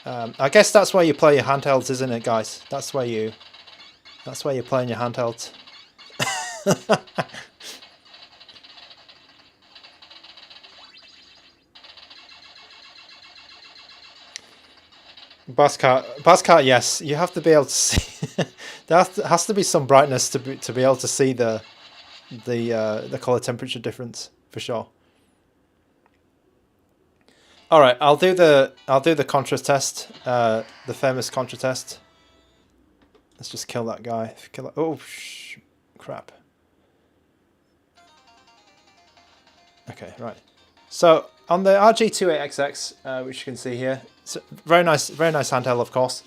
I guess that's where you play your handhelds, isn't it, guys? That's where you're playing your handhelds. Buzzcart, yes. You have to be able to see. There has to be some brightness to be able to see the color temperature difference for sure. All right, I'll do the Contra test, the famous Contra test. Let's just kill that guy. Oh, crap. Okay, right. So on the RG28XX, which you can see here, it's a very nice handheld, of course.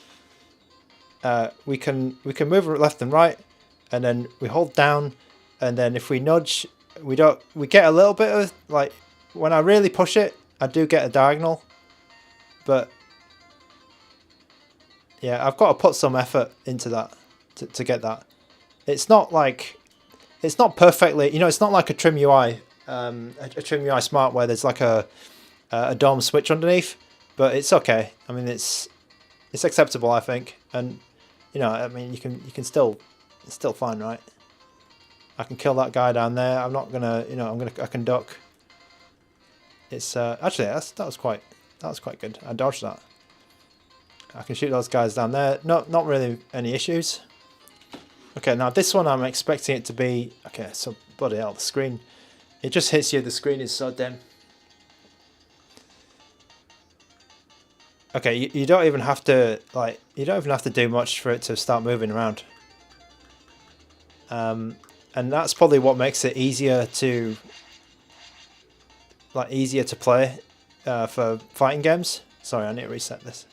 We can move it left and right, and then we hold down, and then if we nudge, we get a little bit of, like, when I really push it, I do get a diagonal, but yeah, I've got to put some effort into that to get that. It's not perfectly, it's not like a Trim UI, a Trim UI Smart where there's like a DOM switch underneath, but it's okay. I mean, it's acceptable, I think, and I mean, you can still, it's still fine, right? I can kill that guy down there. I'm not gonna, I can duck. It's actually that was quite good. I dodged that. I can shoot those guys down there. Not really any issues. Okay, now this one I'm expecting it to be okay. So bloody hell, the screen. It just hits you. The screen is so dim. Okay, you don't even have to do much for it to start moving around. And that's probably what makes it easier to play for fighting games. Sorry, I need to reset this.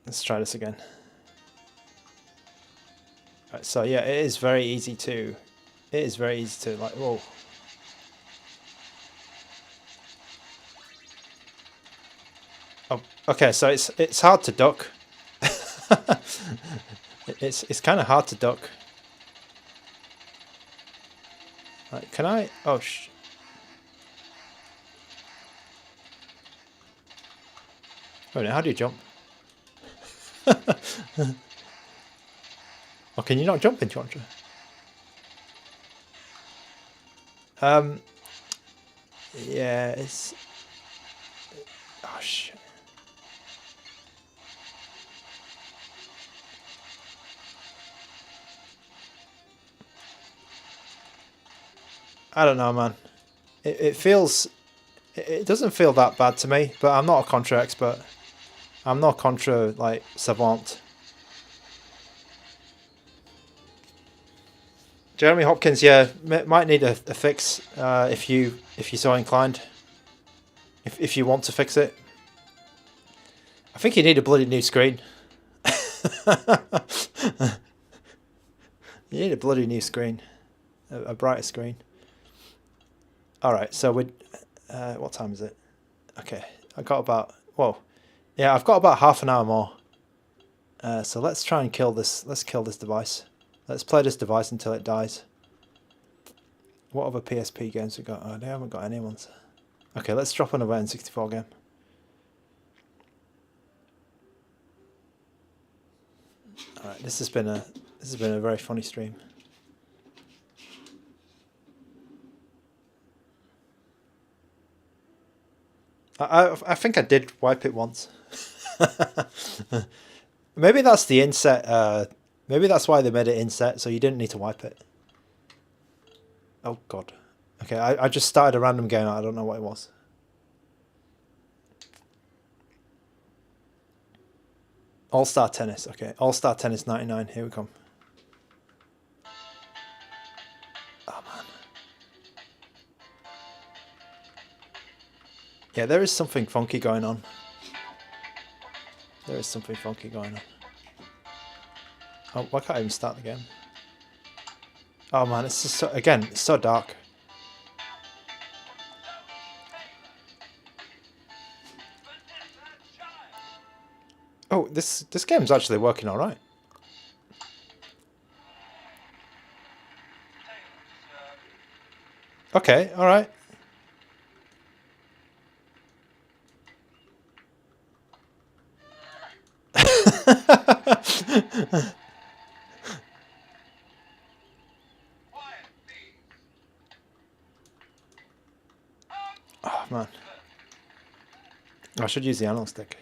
Let's try this again. Right, so yeah, it is very easy to like, whoa. Oh, okay, so it's hard to duck. it's kind of hard to duck. Right, can I? Oh wait, how do you jump? Oh, can you not jump in Contra? Yeah, it's. Oh shit. I don't know, man. It feels... It doesn't feel that bad to me, but I'm not a Contra expert. I'm not Contra, like, savant. Jeremy Hopkins, yeah, might need a fix if you're so inclined. If you want to fix it. I think you need a bloody new screen. You need a bloody new screen. A brighter screen. Alright, so we what time is it? Okay, I got about... Whoa. Yeah, I've got about half an hour more. So let's try and kill this. Let's kill this device. Let's play this device until it dies. What other PSP games we got? Oh, they haven't got any ones. Okay, let's drop another N64 game. Alright, this has been a very funny stream. I think I did wipe it once. Maybe that's the inset. Maybe that's why they made it inset, so you didn't need to wipe it. Oh god. Okay, I just started a random game. I don't know what it was. All-Star Tennis. Okay, All-Star Tennis 99. Here we come. Oh man. Yeah, there is something funky going on. There is something funky going on. Oh, why can't I even start the game? Oh man, it's just so, again, it's so dark. Oh, this game's actually working all right. Okay, all right. Oh man, I should use the analog stick.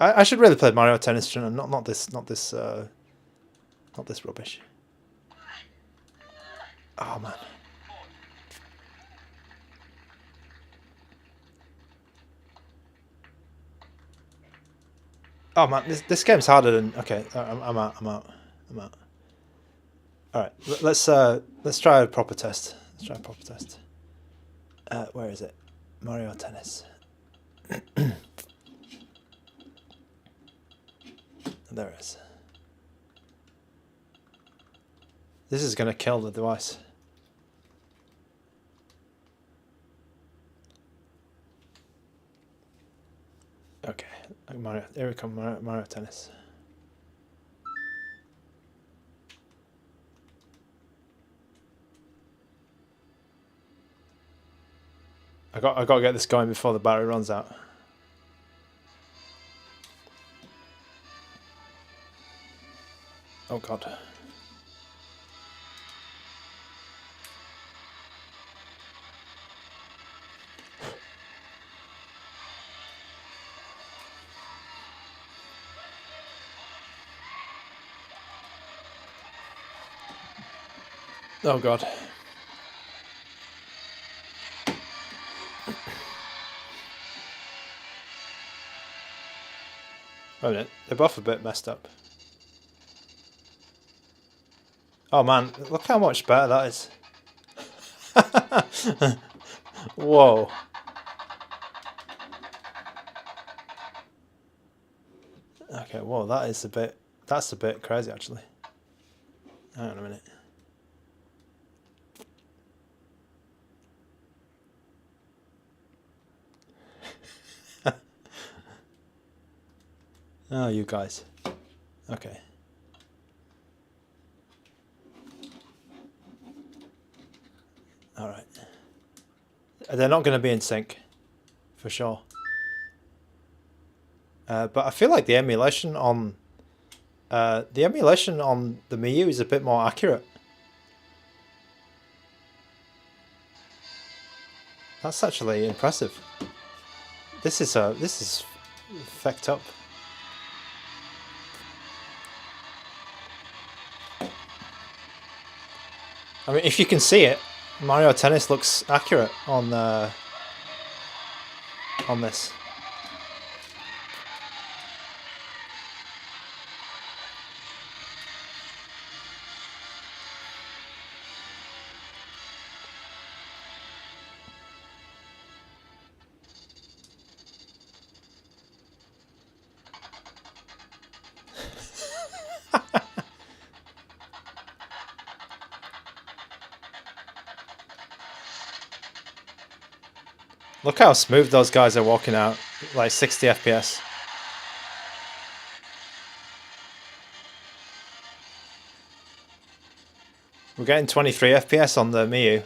I should really play Mario Tennis, shouldn't I? Not this rubbish. Oh man. Oh man, this game's harder than... Okay, I'm out. All right, let's try a proper test. Where is it? Mario Tennis. There it is. This is gonna kill the device. Okay, Mario. Here we come, Mario Tennis. I got to get this going before the battery runs out. Oh god. Oh god. Wait a minute, they're both a bit messed up. Oh man, look how much better that is. Whoa. Okay, whoa, that's a bit crazy actually. Hang on a minute. Oh, you guys. Okay. Alright. They're not going to be in sync. For sure. But I feel like the emulation on... the Miyoo is a bit more accurate. That's actually impressive. This is fecked up. I mean, if you can see it, Mario Tennis looks accurate on this. Look how smooth those guys are walking out, like 60 FPS. We're getting 23 FPS on the Miyoo.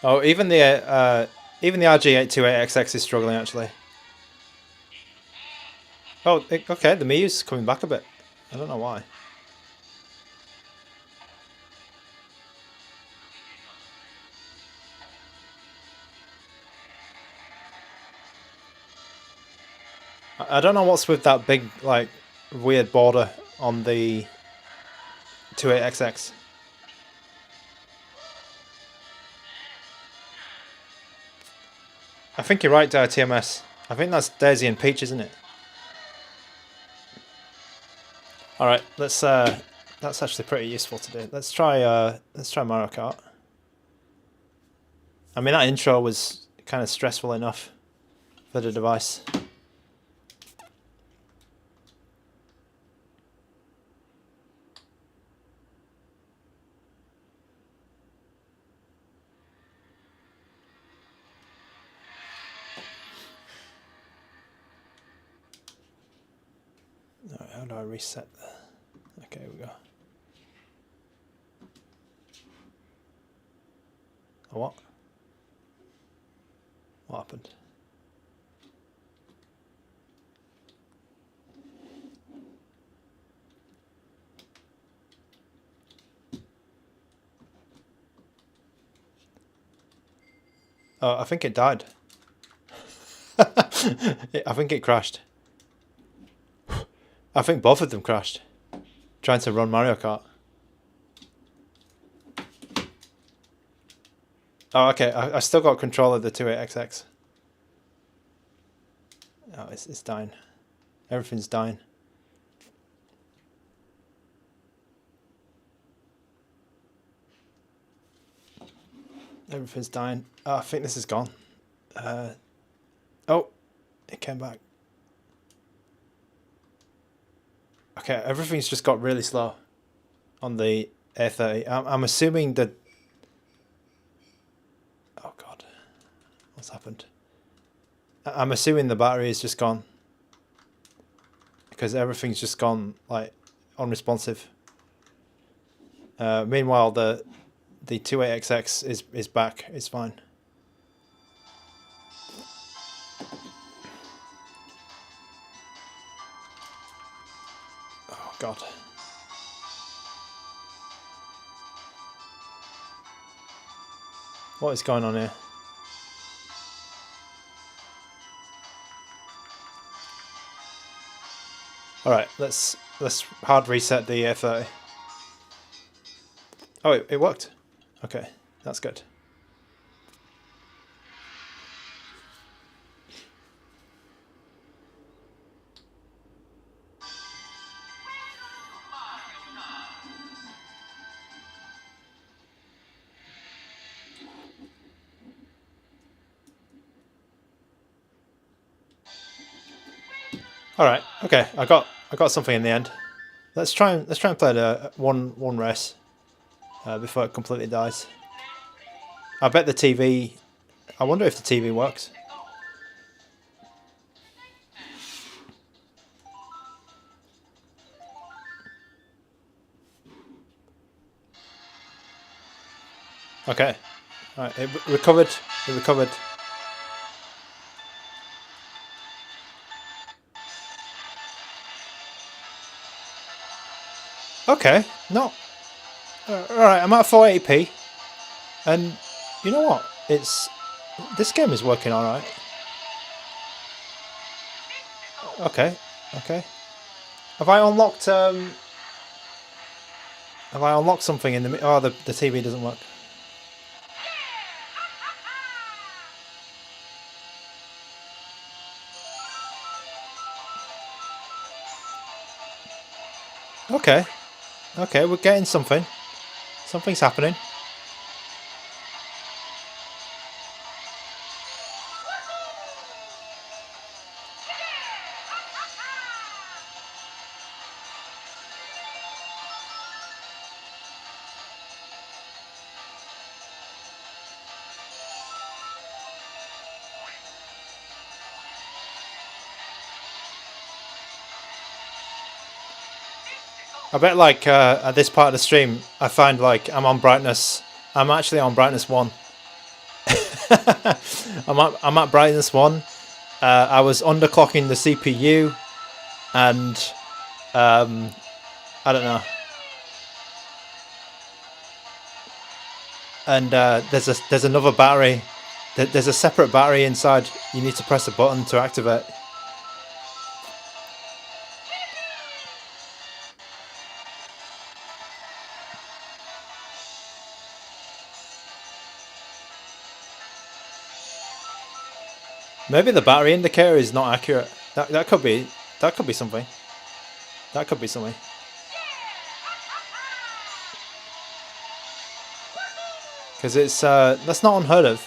Oh, even the RG28XX is struggling actually. Oh, okay, the Miyoo's coming back a bit. I don't know why. I don't know what's with that big, like, weird border on the 28XX. I think you're right, TMS. I think that's Daisy and Peach, isn't it? All right, let's. That's actually pretty useful to do. Let's try Mario Kart. I mean, that intro was kind of stressful enough for the device. All right, how do I reset the? Okay, here we go. A what? What happened? Oh, I think it died. I think it crashed. I think both of them crashed. Trying to run Mario Kart. Oh, okay. I still got control of the 28XX. Oh, it's dying. Everything's dying. Everything's dying. Oh, I think this is gone. Oh, it came back. Okay, everything's just got really slow on the A30. I'm assuming that... Oh god, what's happened? I'm assuming the battery is just gone. Because everything's just gone, like, unresponsive. Meanwhile, the 28XX is back. It's fine. Oh god. What is going on here? All right, let's hard reset the A30. Oh, it worked. Okay, that's good. All right, okay, I got something in the end. Let's try and play the one race before it completely dies. I bet the TV. I wonder if the TV works. Okay, all right, it recovered. It recovered. Okay, no. Alright, I'm at 480p. And you know what? It's This game is working all right. Okay, okay. Have I unlocked something in the... Oh, the TV doesn't work. Okay. Okay, we're getting something. Something's happening. I bet like at this part of the stream, I find like I'm actually on brightness 1. I'm at brightness 1. I was underclocking the CPU, and I don't know. And there's another battery. There's a separate battery inside. You need to press a button to activate. Maybe the battery indicator is not accurate. That could be something. That could be something. Because it's that's not unheard of.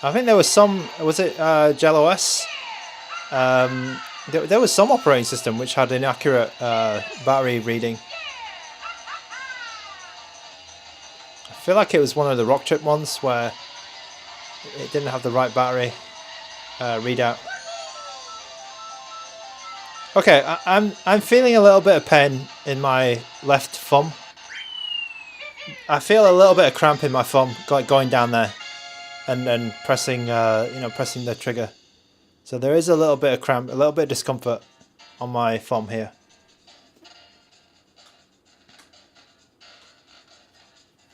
I think there was some. Was it Jello S? There was some operating system which had inaccurate battery reading. I feel like it was one of the rock chip ones where it didn't have the right battery readout. Okay, I'm feeling a little bit of pain in my left thumb. I feel a little bit of cramp in my thumb, like going down there, and then pressing, pressing the trigger. So there is a little bit of cramp, a little bit of discomfort on my thumb here.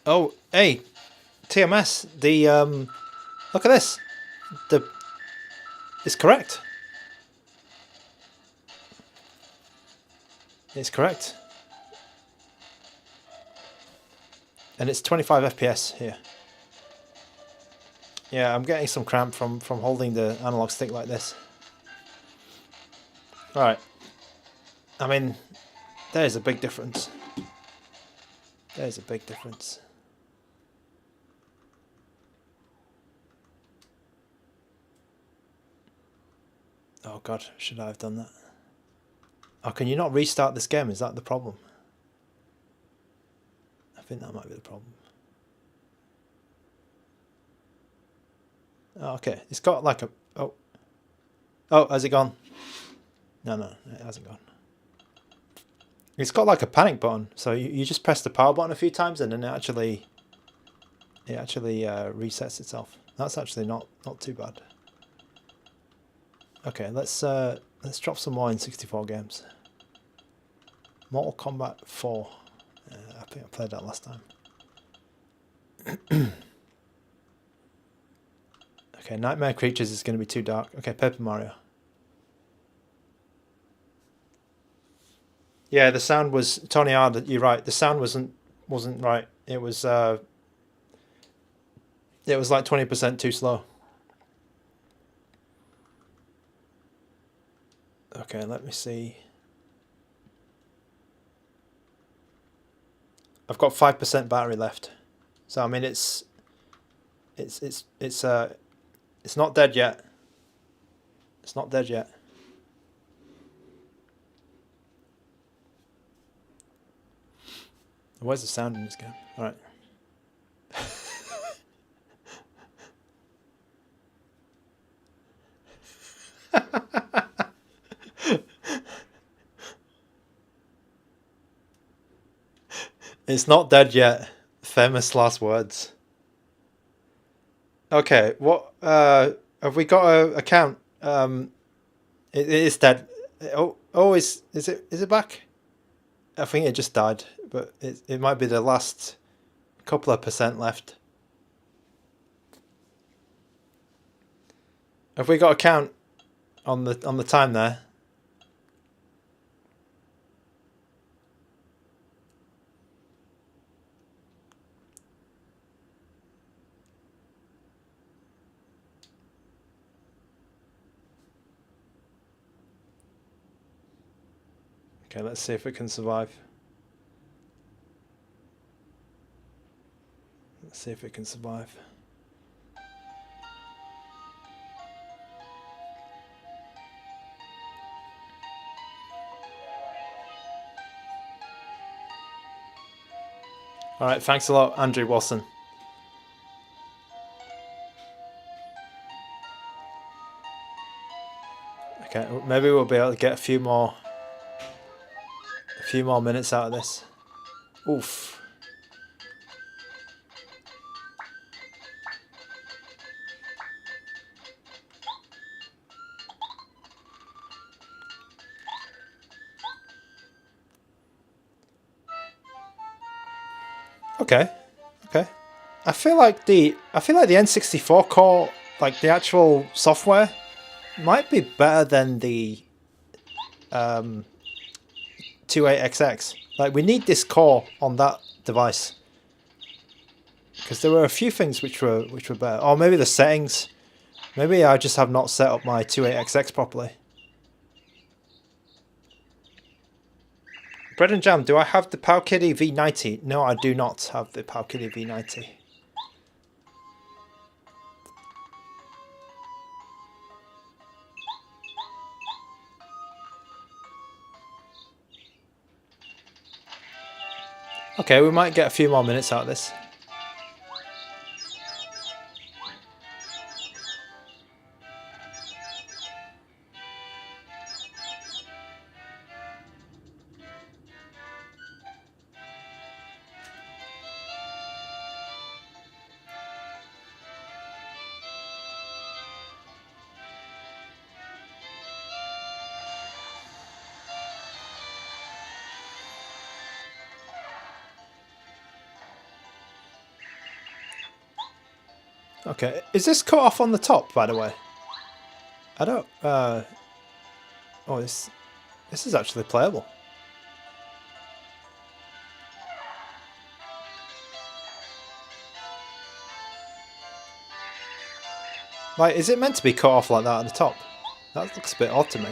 Oh, hey, TMS. The look at this. It's correct. It's correct. And it's 25 FPS here. Yeah, I'm getting some cramp from holding the analog stick like this. Alright. I mean, there's a big difference. There's a big difference. Oh god, should I have done that? Oh, can you not restart this game? Is that the problem? I think that might be the problem. Oh, okay, it's got like a... Oh, has it gone? No, it hasn't gone. It's got like a panic button, so you just press the power button a few times and then it actually resets itself. That's actually not too bad. Okay, let's drop some more N64 games. Mortal Kombat 4. I think I played that last time. Okay, Nightmare Creatures is going to be too dark. Okay, Paper Mario. Yeah, the sound was Tony R. You're right. The sound wasn't right. It was like 20% too slow. Okay, let me see. I've got 5% battery left, so I mean it's not dead yet. It's not dead yet. Where's the sound in this game? All right. It's not dead yet. Famous last words. Okay, what have we got a count? It is dead. Is it back? I think it just died, but it might be the last couple of percent left. Have we got a count on the time there? Okay, let's see if it can survive. Let's see if it can survive. Alright, thanks a lot, Andrew Wilson. Okay, maybe we'll be able to get a few more minutes out of this. Oof. Okay. Okay. I feel like the N64 core, like the actual software, might be better than the 28XX. Like, we need this core on that device because there were a few things which were better. Or maybe the settings. Maybe I just have not set up my 28XX properly. Bread and Jam, do I have the Powkiddy V90? No, I do not have the Powkiddy V90. Okay, we might get a few more minutes out of this. Okay, is this cut off on the top, by the way? I don't, oh, this is actually playable. Like, is it meant to be cut off like that at the top? That looks a bit odd to me.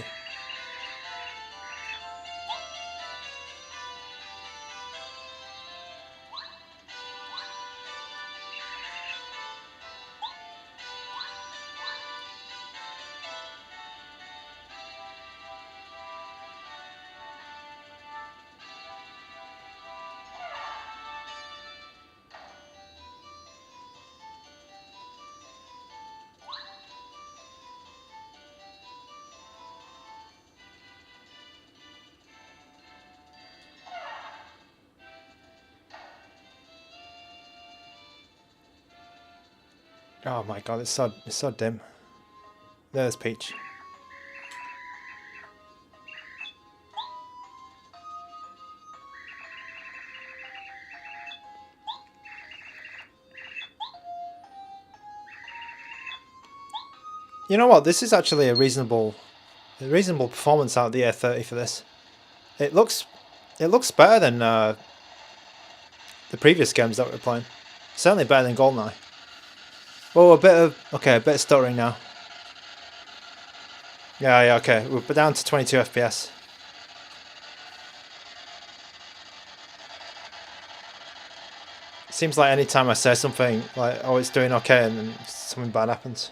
Oh my god, it's so dim. There's Peach. You know what? This is actually a reasonable performance out of the A30 for this. It looks better than the previous games that we were playing. Certainly better than GoldenEye. Oh, a bit of stuttering now. Yeah, okay. We're down to 22 FPS. Seems like any time I say something like, oh, it's doing okay, and then something bad happens.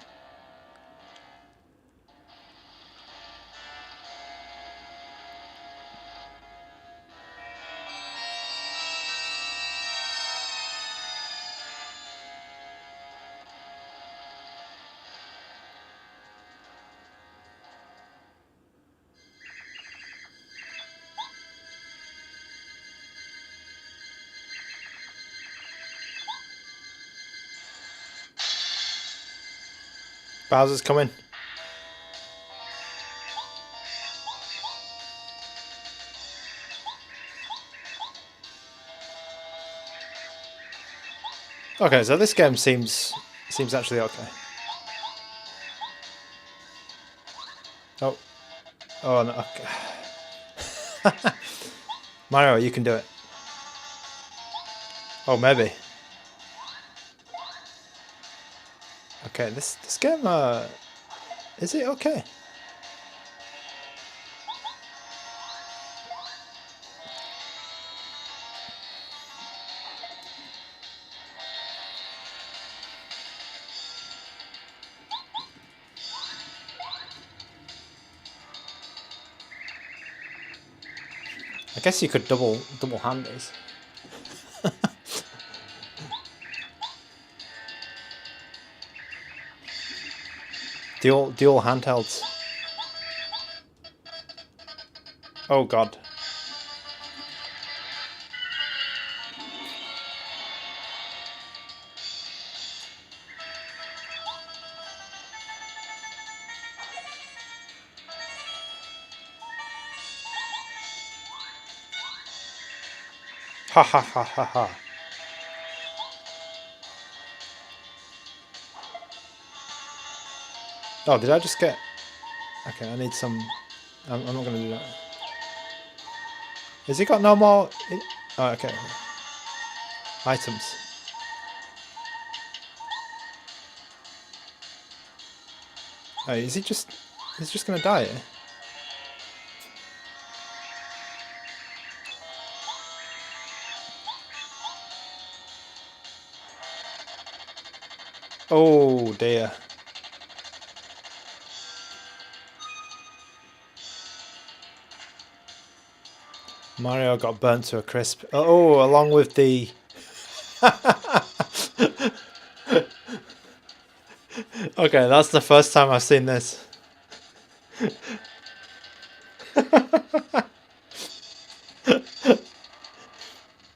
Bowser's coming. Okay, so this game seems actually okay. Oh. Oh no. Okay. Mario, you can do it. Oh, maybe. Okay, this game, is it okay? I guess you could double hand these. Dual handhelds. Oh god. Ha ha ha ha ha. Oh, did I just get... Okay, I need some... I'm not going to do that. Has he got no more... Oh, okay. Items. Oh, is he just... He's just going to die here? Oh dear. Mario got burnt to a crisp. Oh, along with the... Okay, that's the first time I've seen this.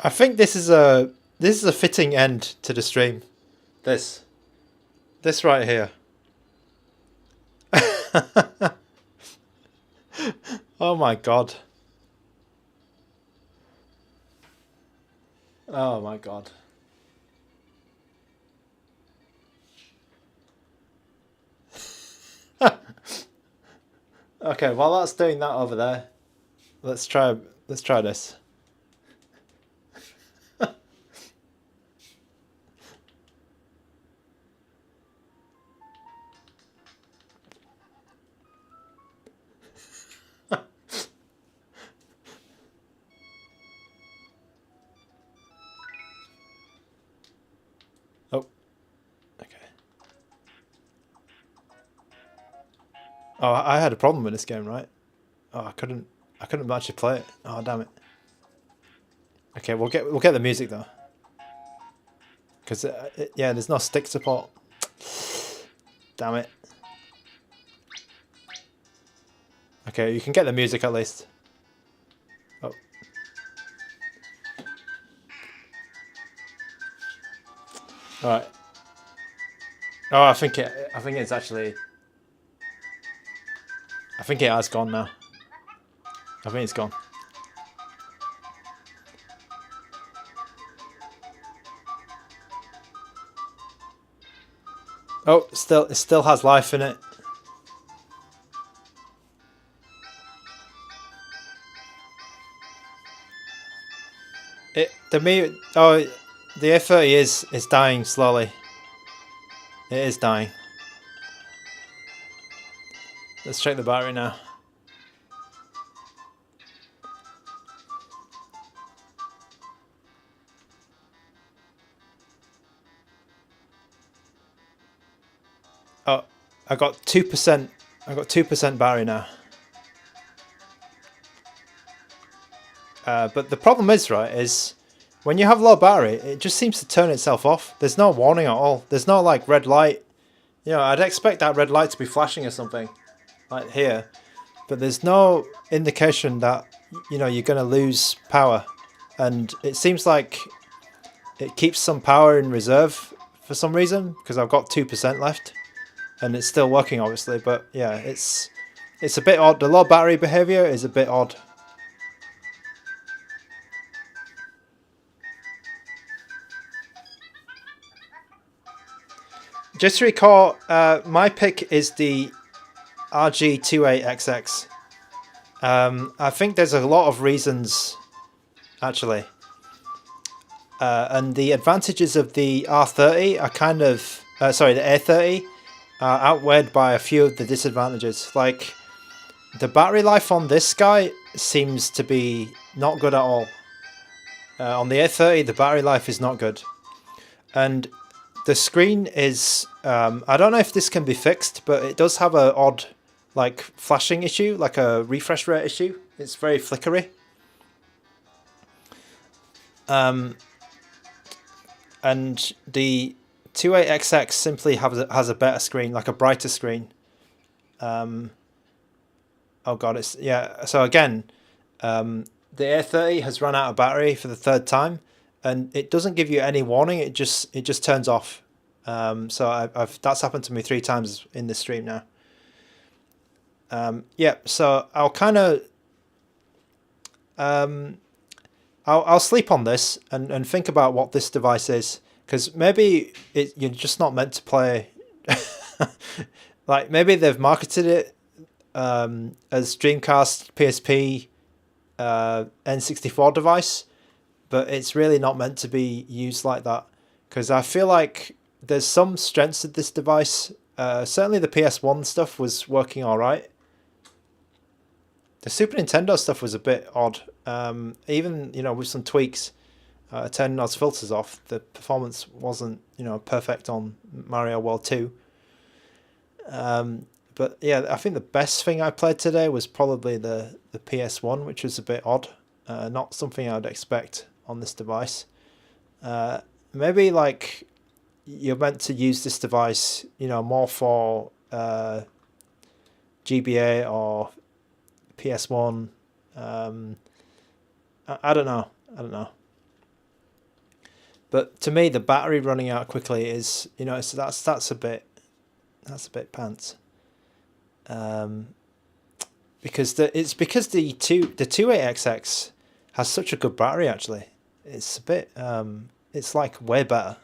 I think this is a fitting end to the stream. This right here. Oh my god. Oh my god. Okay, while that's doing that over there, let's try this. Oh. Okay. Oh, I had a problem with this game, right? Oh, I couldn't actually play it. Oh, damn it. Okay, we'll get the music though. Because yeah, there's no stick support. Damn it. Okay, you can get the music at least. Oh. All right. Oh, I think it's actually. I think it has gone now. I think it's gone. Oh, it still has life in it. The A30 is dying slowly. It is dying. Let's check the battery now. Oh, I got 2%. I got 2% battery now. But the problem is, right, is when you have low battery, it just seems to turn itself off. There's no warning at all. There's no like red light. You know, I'd expect that red light to be flashing or something, like here. But there's no indication that, you know, you're going to lose power. And it seems like it keeps some power in reserve for some reason, because I've got 2% left. And it's still working, obviously. But yeah, it's a bit odd. The low battery behavior is a bit odd. Just to recall, my pick is the RG28XX. I think there's a lot of reasons, actually. And the advantages of the R30 are kind of... sorry, the A30 are outweighed by a few of the disadvantages. Like, the battery life on this guy seems to be not good at all. On the A30, the battery life is not good. And the screen is... I don't know if this can be fixed, but it does have an odd, like, flashing issue, like a refresh rate issue. It's very flickery. And the 28XX simply has a better screen, like a brighter screen. Oh god, it's... Yeah, so again, the A30 has run out of battery for the third time, and it doesn't give you any warning. It just turns off. So that's happened to me 3 times in this stream now. Yeah, so I'll kind of I'll sleep on this and think about what this device is, because maybe you're just not meant to play. Like, maybe they've marketed it as Dreamcast, PSP, N64 device, but it's really not meant to be used like that, because I feel like there's some strengths of this device. Certainly the PS1 stuff was working alright. The Super Nintendo stuff was a bit odd. Even, you know, with some tweaks, turning those filters off, the performance wasn't, you know, perfect on Mario World 2. But yeah, I think the best thing I played today was probably the PS1, which was a bit odd. Not something I'd expect on this device. Maybe, like, you're meant to use this device, you know, more for GBA or PS1. I don't know. But to me, the battery running out quickly is, you know, that's a bit pants. Because the 28XX has such a good battery. Actually, it's a bit it's like way better.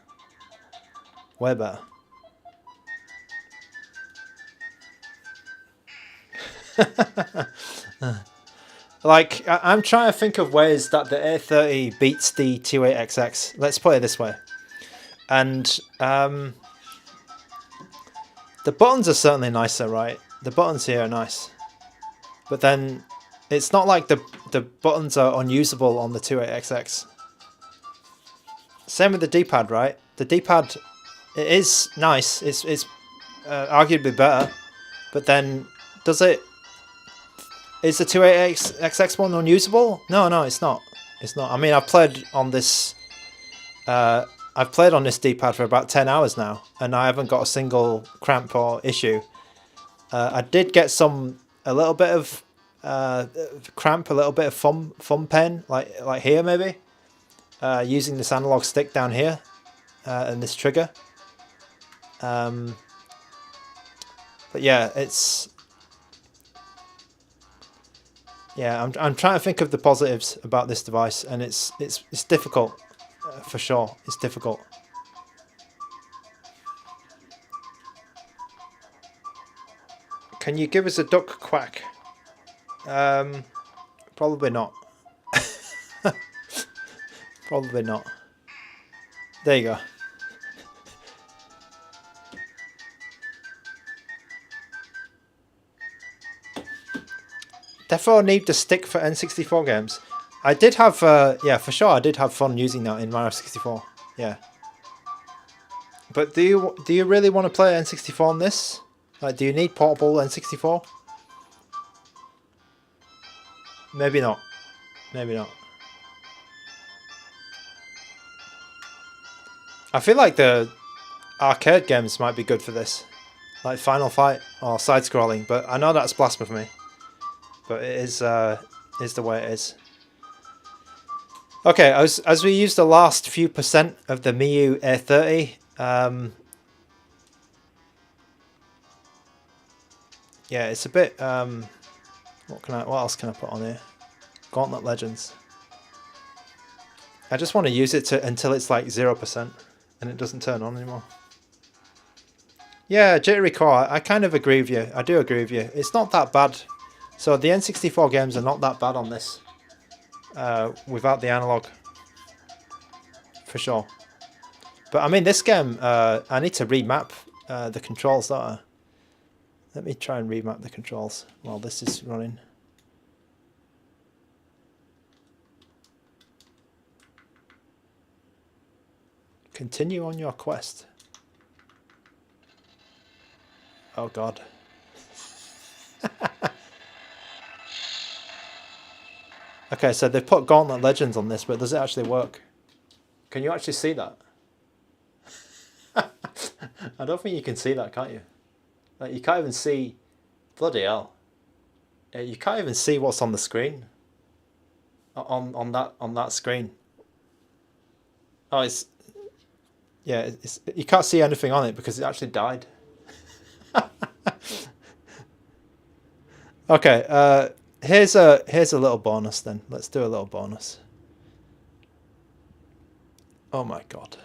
Like, I'm trying to think of ways that the A30 beats the 28XX. Let's put it this way. And the buttons are certainly nicer, right? The buttons here are nice. But then it's not like the buttons are unusable on the 28XX. Same with the D-pad, right? The D-pad, it is nice. It's arguably better. But then, is the 28XX one unusable? No, it's not. It's not. I mean, I've played on this D-pad for about 10 hours now, and I haven't got a single cramp or issue. I did get a little bit of cramp, a little bit of thumb pain, like here maybe, using this analog stick down here and this trigger. But yeah, I'm trying to think of the positives about this device, and it's difficult, for sure. It's difficult. Can you give us a duck quack? Probably not. Probably not. There you go. Defo need the stick for N64 games. I did have, yeah, for sure, I did have fun using that in Mario 64. Yeah. But do you really want to play N64 on this? Like, do you need portable N64? Maybe not. Maybe not. I feel like the arcade games might be good for this, like Final Fight or side-scrolling. But I know that's blasphemy. But it is the way it is. Okay, as we use the last few percent of the Miyoo A30, yeah, it's a bit. What else can I put on here? Gauntlet Legends. I just want to use it until it's like 0%, and it doesn't turn on anymore. Yeah, jittery core. I kind of agree with you. I do agree with you. It's not that bad. So the N64 games are not that bad on this. Without the analog. For sure. But I mean, this game, I need to remap the controls, don't I? Let me try and remap the controls while this is running. Continue on your quest. Oh god. Okay, so they've put Gauntlet Legends on this, but does it actually work? Can you actually see that? I don't think you can see that, can't you? Like, you can't even see... Bloody hell. Yeah, you can't even see what's on the screen. On that screen. Oh, it's... Yeah, you can't see anything on it because it actually died. Okay, here's a little bonus then. Let's do a little bonus. Oh my god.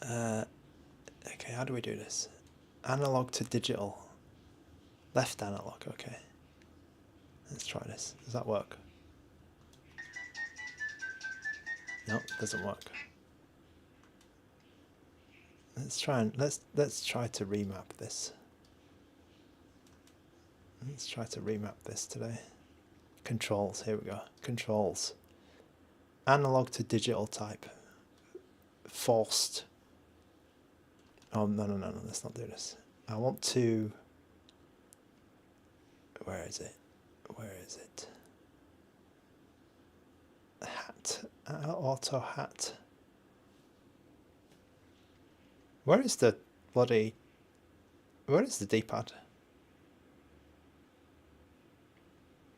Okay, how do we do this? Analog to digital. Left analog, okay. Let's try this. Does that work? No, doesn't work. Let's try to remap this. Let's try to remap this today. Controls, here we go. Controls. Analog to digital type. Forced. Oh, no, let's not do this. I want to... Where is it? Hat. Auto hat. Where is the bloody... Where is the D-pad?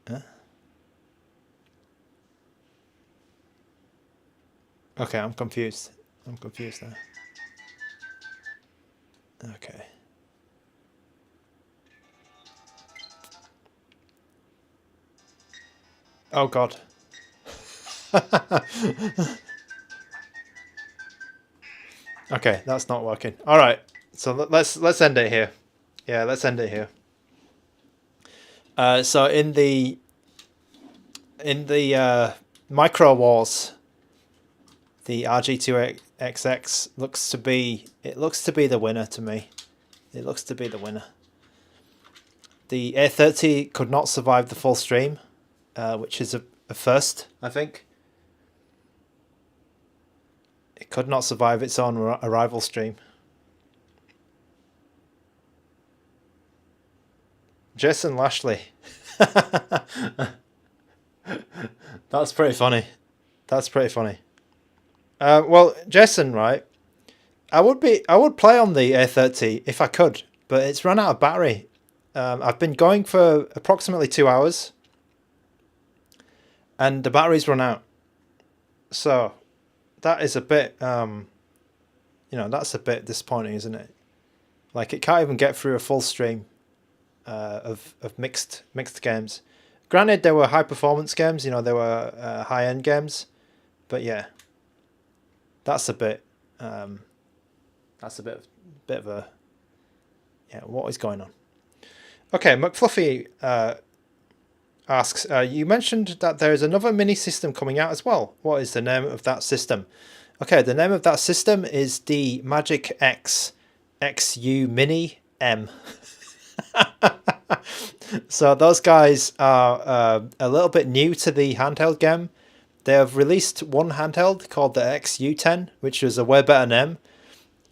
Huh? Okay, I'm confused. I'm confused now. Okay. Oh god. Okay, that's not working. All right, so let's end it here. Yeah, let's end it here. So in the micro wars, the RG28XX looks to be the winner to me. It looks to be the winner. The A30 could not survive the full stream, which is a first, I think. It could not survive its own arrival stream. Jason Lashley. That's pretty funny. That's pretty funny. Well, Jason, right? I would play on the A30 if I could, but it's run out of battery. I've been going for approximately 2 hours, and the battery's run out. So that is a bit, that's a bit disappointing, isn't it? Like, it can't even get through a full stream of mixed games. Granted, there were high performance games, there were high end games, but yeah, that's a bit of a, yeah. What is going on? Okay, McFluffy asks, you mentioned that there is another mini system coming out as well. What is the name of that system? Okay, the name of that system is the Magic X XU Mini M. So those guys are a little bit new to the handheld game. They have released one handheld called the XU10, which is a way better name.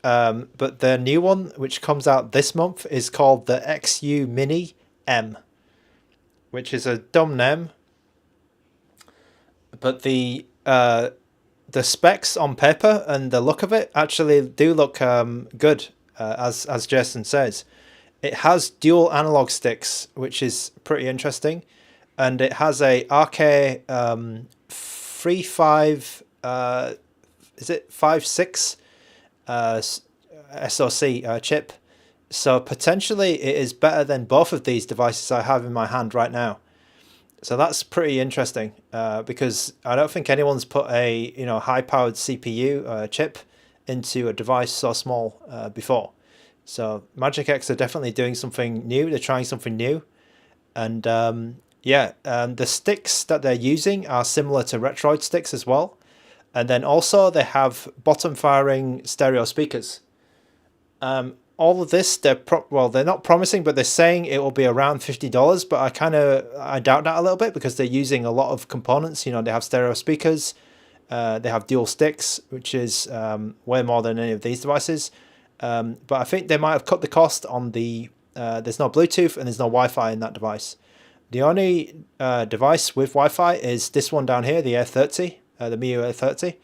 But their new one, which comes out this month, is called the XU Mini M, which is a dumb name. But the specs on paper and the look of it actually do look good, as Jason says. It has dual analog sticks, which is pretty interesting, and it has a RK35 is it 56 SoC chip. So potentially it is better than both of these devices I have in my hand right now. So that's pretty interesting, because I don't think anyone's put a high-powered CPU chip into a device so small before. So Magic X are definitely doing something new. They're trying something new. And the sticks that they're using are similar to Retroid sticks as well. And then also they have bottom firing stereo speakers. All of this, they're not promising, but they're saying it will be around $50. But I doubt that a little bit because they're using a lot of components. You know, they have stereo speakers, they have dual sticks, which is way more than any of these devices. But I think they might have cut the cost on the. There's no Bluetooth and there's no Wi-Fi in that device. The only device with Wi-Fi is this one down here, the A30, the Miyoo A30.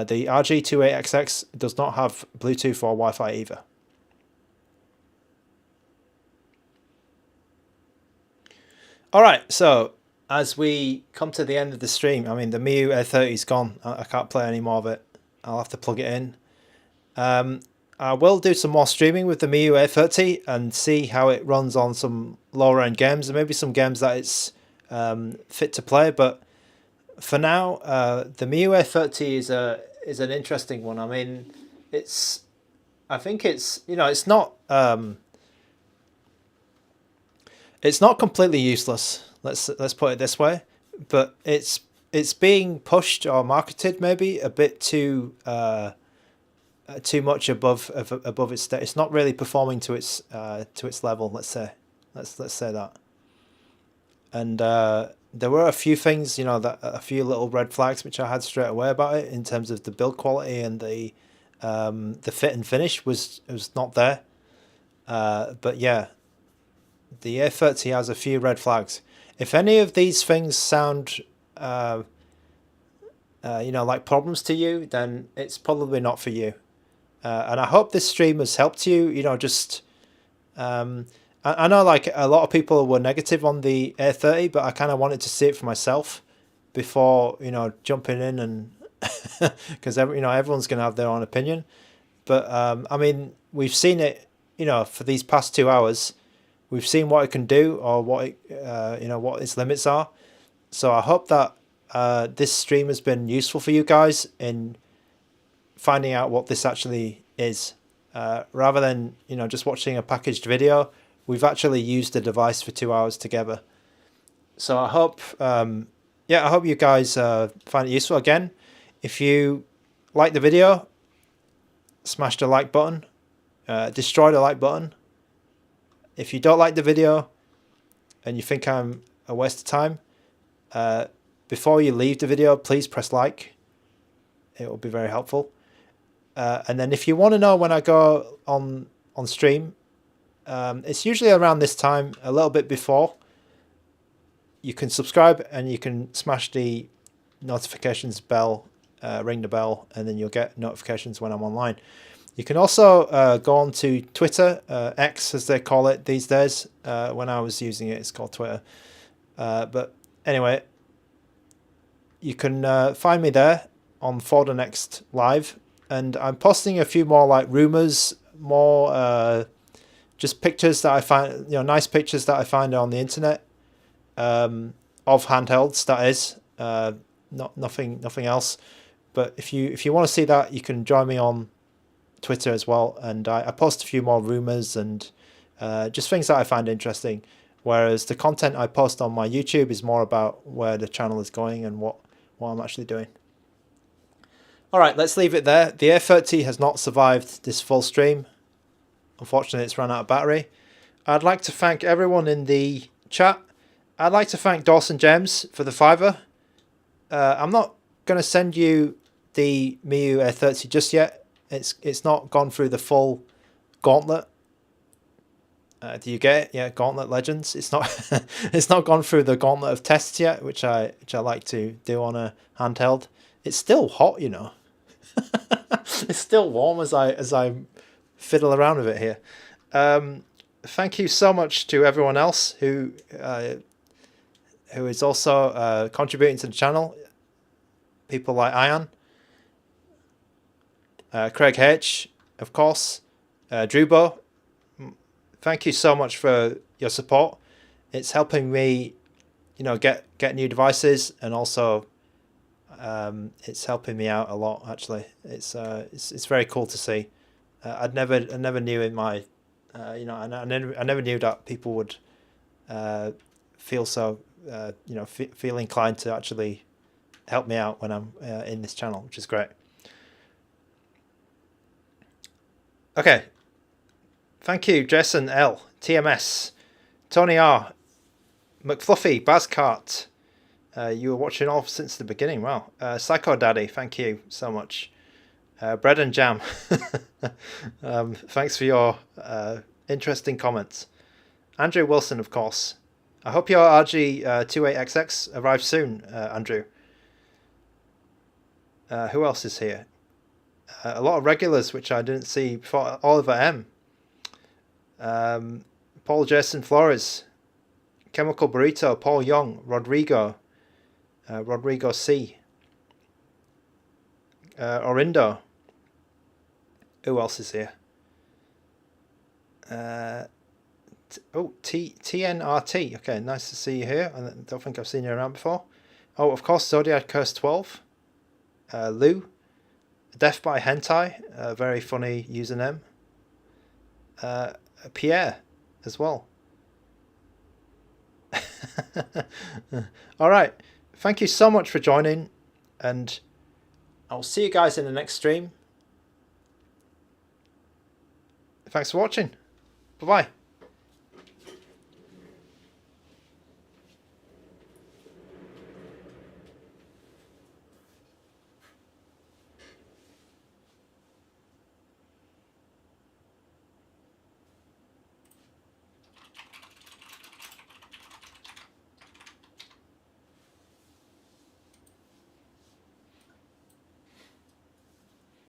The RG28XX does not have Bluetooth or Wi-Fi either. All right, so as we come to the end of the stream, I mean, the Miyoo A30 is gone. I can't play any more of it. I'll have to plug it in. I will do some more streaming with the Miyoo A30 and see how it runs on some lower end games and maybe some games that it's fit to play. But for now, the Miyoo A30 is an interesting one. I mean, I think it's not completely useless. Let's put it this way, but it's being pushed or marketed maybe a bit too much above its state. It's not really performing to its level. Let's say that. And there were a few things, a few little red flags which I had straight away about it in terms of the build quality and the fit and finish was not there. But yeah, the A30 has a few red flags. If any of these things sound like problems to you, then it's probably not for you. And I hope this stream has helped you. I know like a lot of people were negative on the A30, but I kind of wanted to see it for myself before jumping in and because everyone's gonna have their own opinion. But I mean, we've seen it. For these past 2 hours, we've seen what it can do or what what its limits are. So I hope that this stream has been useful for you guys in finding out what this actually is, rather than just watching a packaged video. We've actually used the device for 2 hours together. So I hope I hope you guys find it useful. Again, if you like the video, smash the like button, destroy the like button. If you don't like the video and you think I'm a waste of time, before you leave the video, please press like. It will be very helpful. And then if you want to know when I go on stream, it's usually around this time, a little bit before. You can subscribe and you can smash the notifications bell, ring the bell, and then you'll get notifications when I'm online. You can also go on to Twitter, X as they call it these days. When I was using it, it's called Twitter. But anyway, you can find me there on For the Next Live. And I'm posting a few more like rumors, more just pictures that I find, nice pictures that I find on the internet of handhelds. That is, nothing else. But if you want to see that, you can join me on Twitter as well. And I post a few more rumors and just things that I find interesting. Whereas the content I post on my YouTube is more about where the channel is going and what I'm actually doing. All right, let's leave it there. The A30 has not survived this full stream. Unfortunately, it's run out of battery. I'd like to thank everyone in the chat. I'd like to thank Dawson James for the $5. I'm not going to send you the Miyoo A30 just yet. It's not gone through the full gauntlet. Do you get it? Yeah, Gauntlet Legends. It's not it's not gone through the gauntlet of tests yet, which I like to do on a handheld. It's still hot, It's still warm as I fiddle around with it here. Thank you so much to everyone else who is also contributing to the channel. People like Ian, Craig H, of course, Drubo. Thank you so much for your support. It's helping me, get new devices and also It's helping me out a lot. Actually, it's very cool to see. I never knew in my, I never knew that people would feel so, feel inclined to actually help me out when I'm in this channel, which is great. Okay, thank you, Jason L, TMS, Tony R, McFluffy, Bazcart. You were watching all since the beginning. Wow. Psycho Daddy, thank you so much. Bread and Jam. Thanks for your interesting comments. Andrew Wilson, of course. I hope your RG28XX arrives soon, Andrew. Who else is here? A lot of regulars, which I didn't see before. Oliver M. Paul Jason Flores. Chemical Burrito. Paul Young. Rodrigo. Rodrigo C. Orindo. Who else is here? TNRT. Okay, nice to see you here. I don't think I've seen you around before. Oh, of course, Zodiac Curse 12. Lou. Death by Hentai. Very funny username. Pierre as well. All right. Thank you so much for joining, and I'll see you guys in the next stream. Thanks for watching. Bye-bye.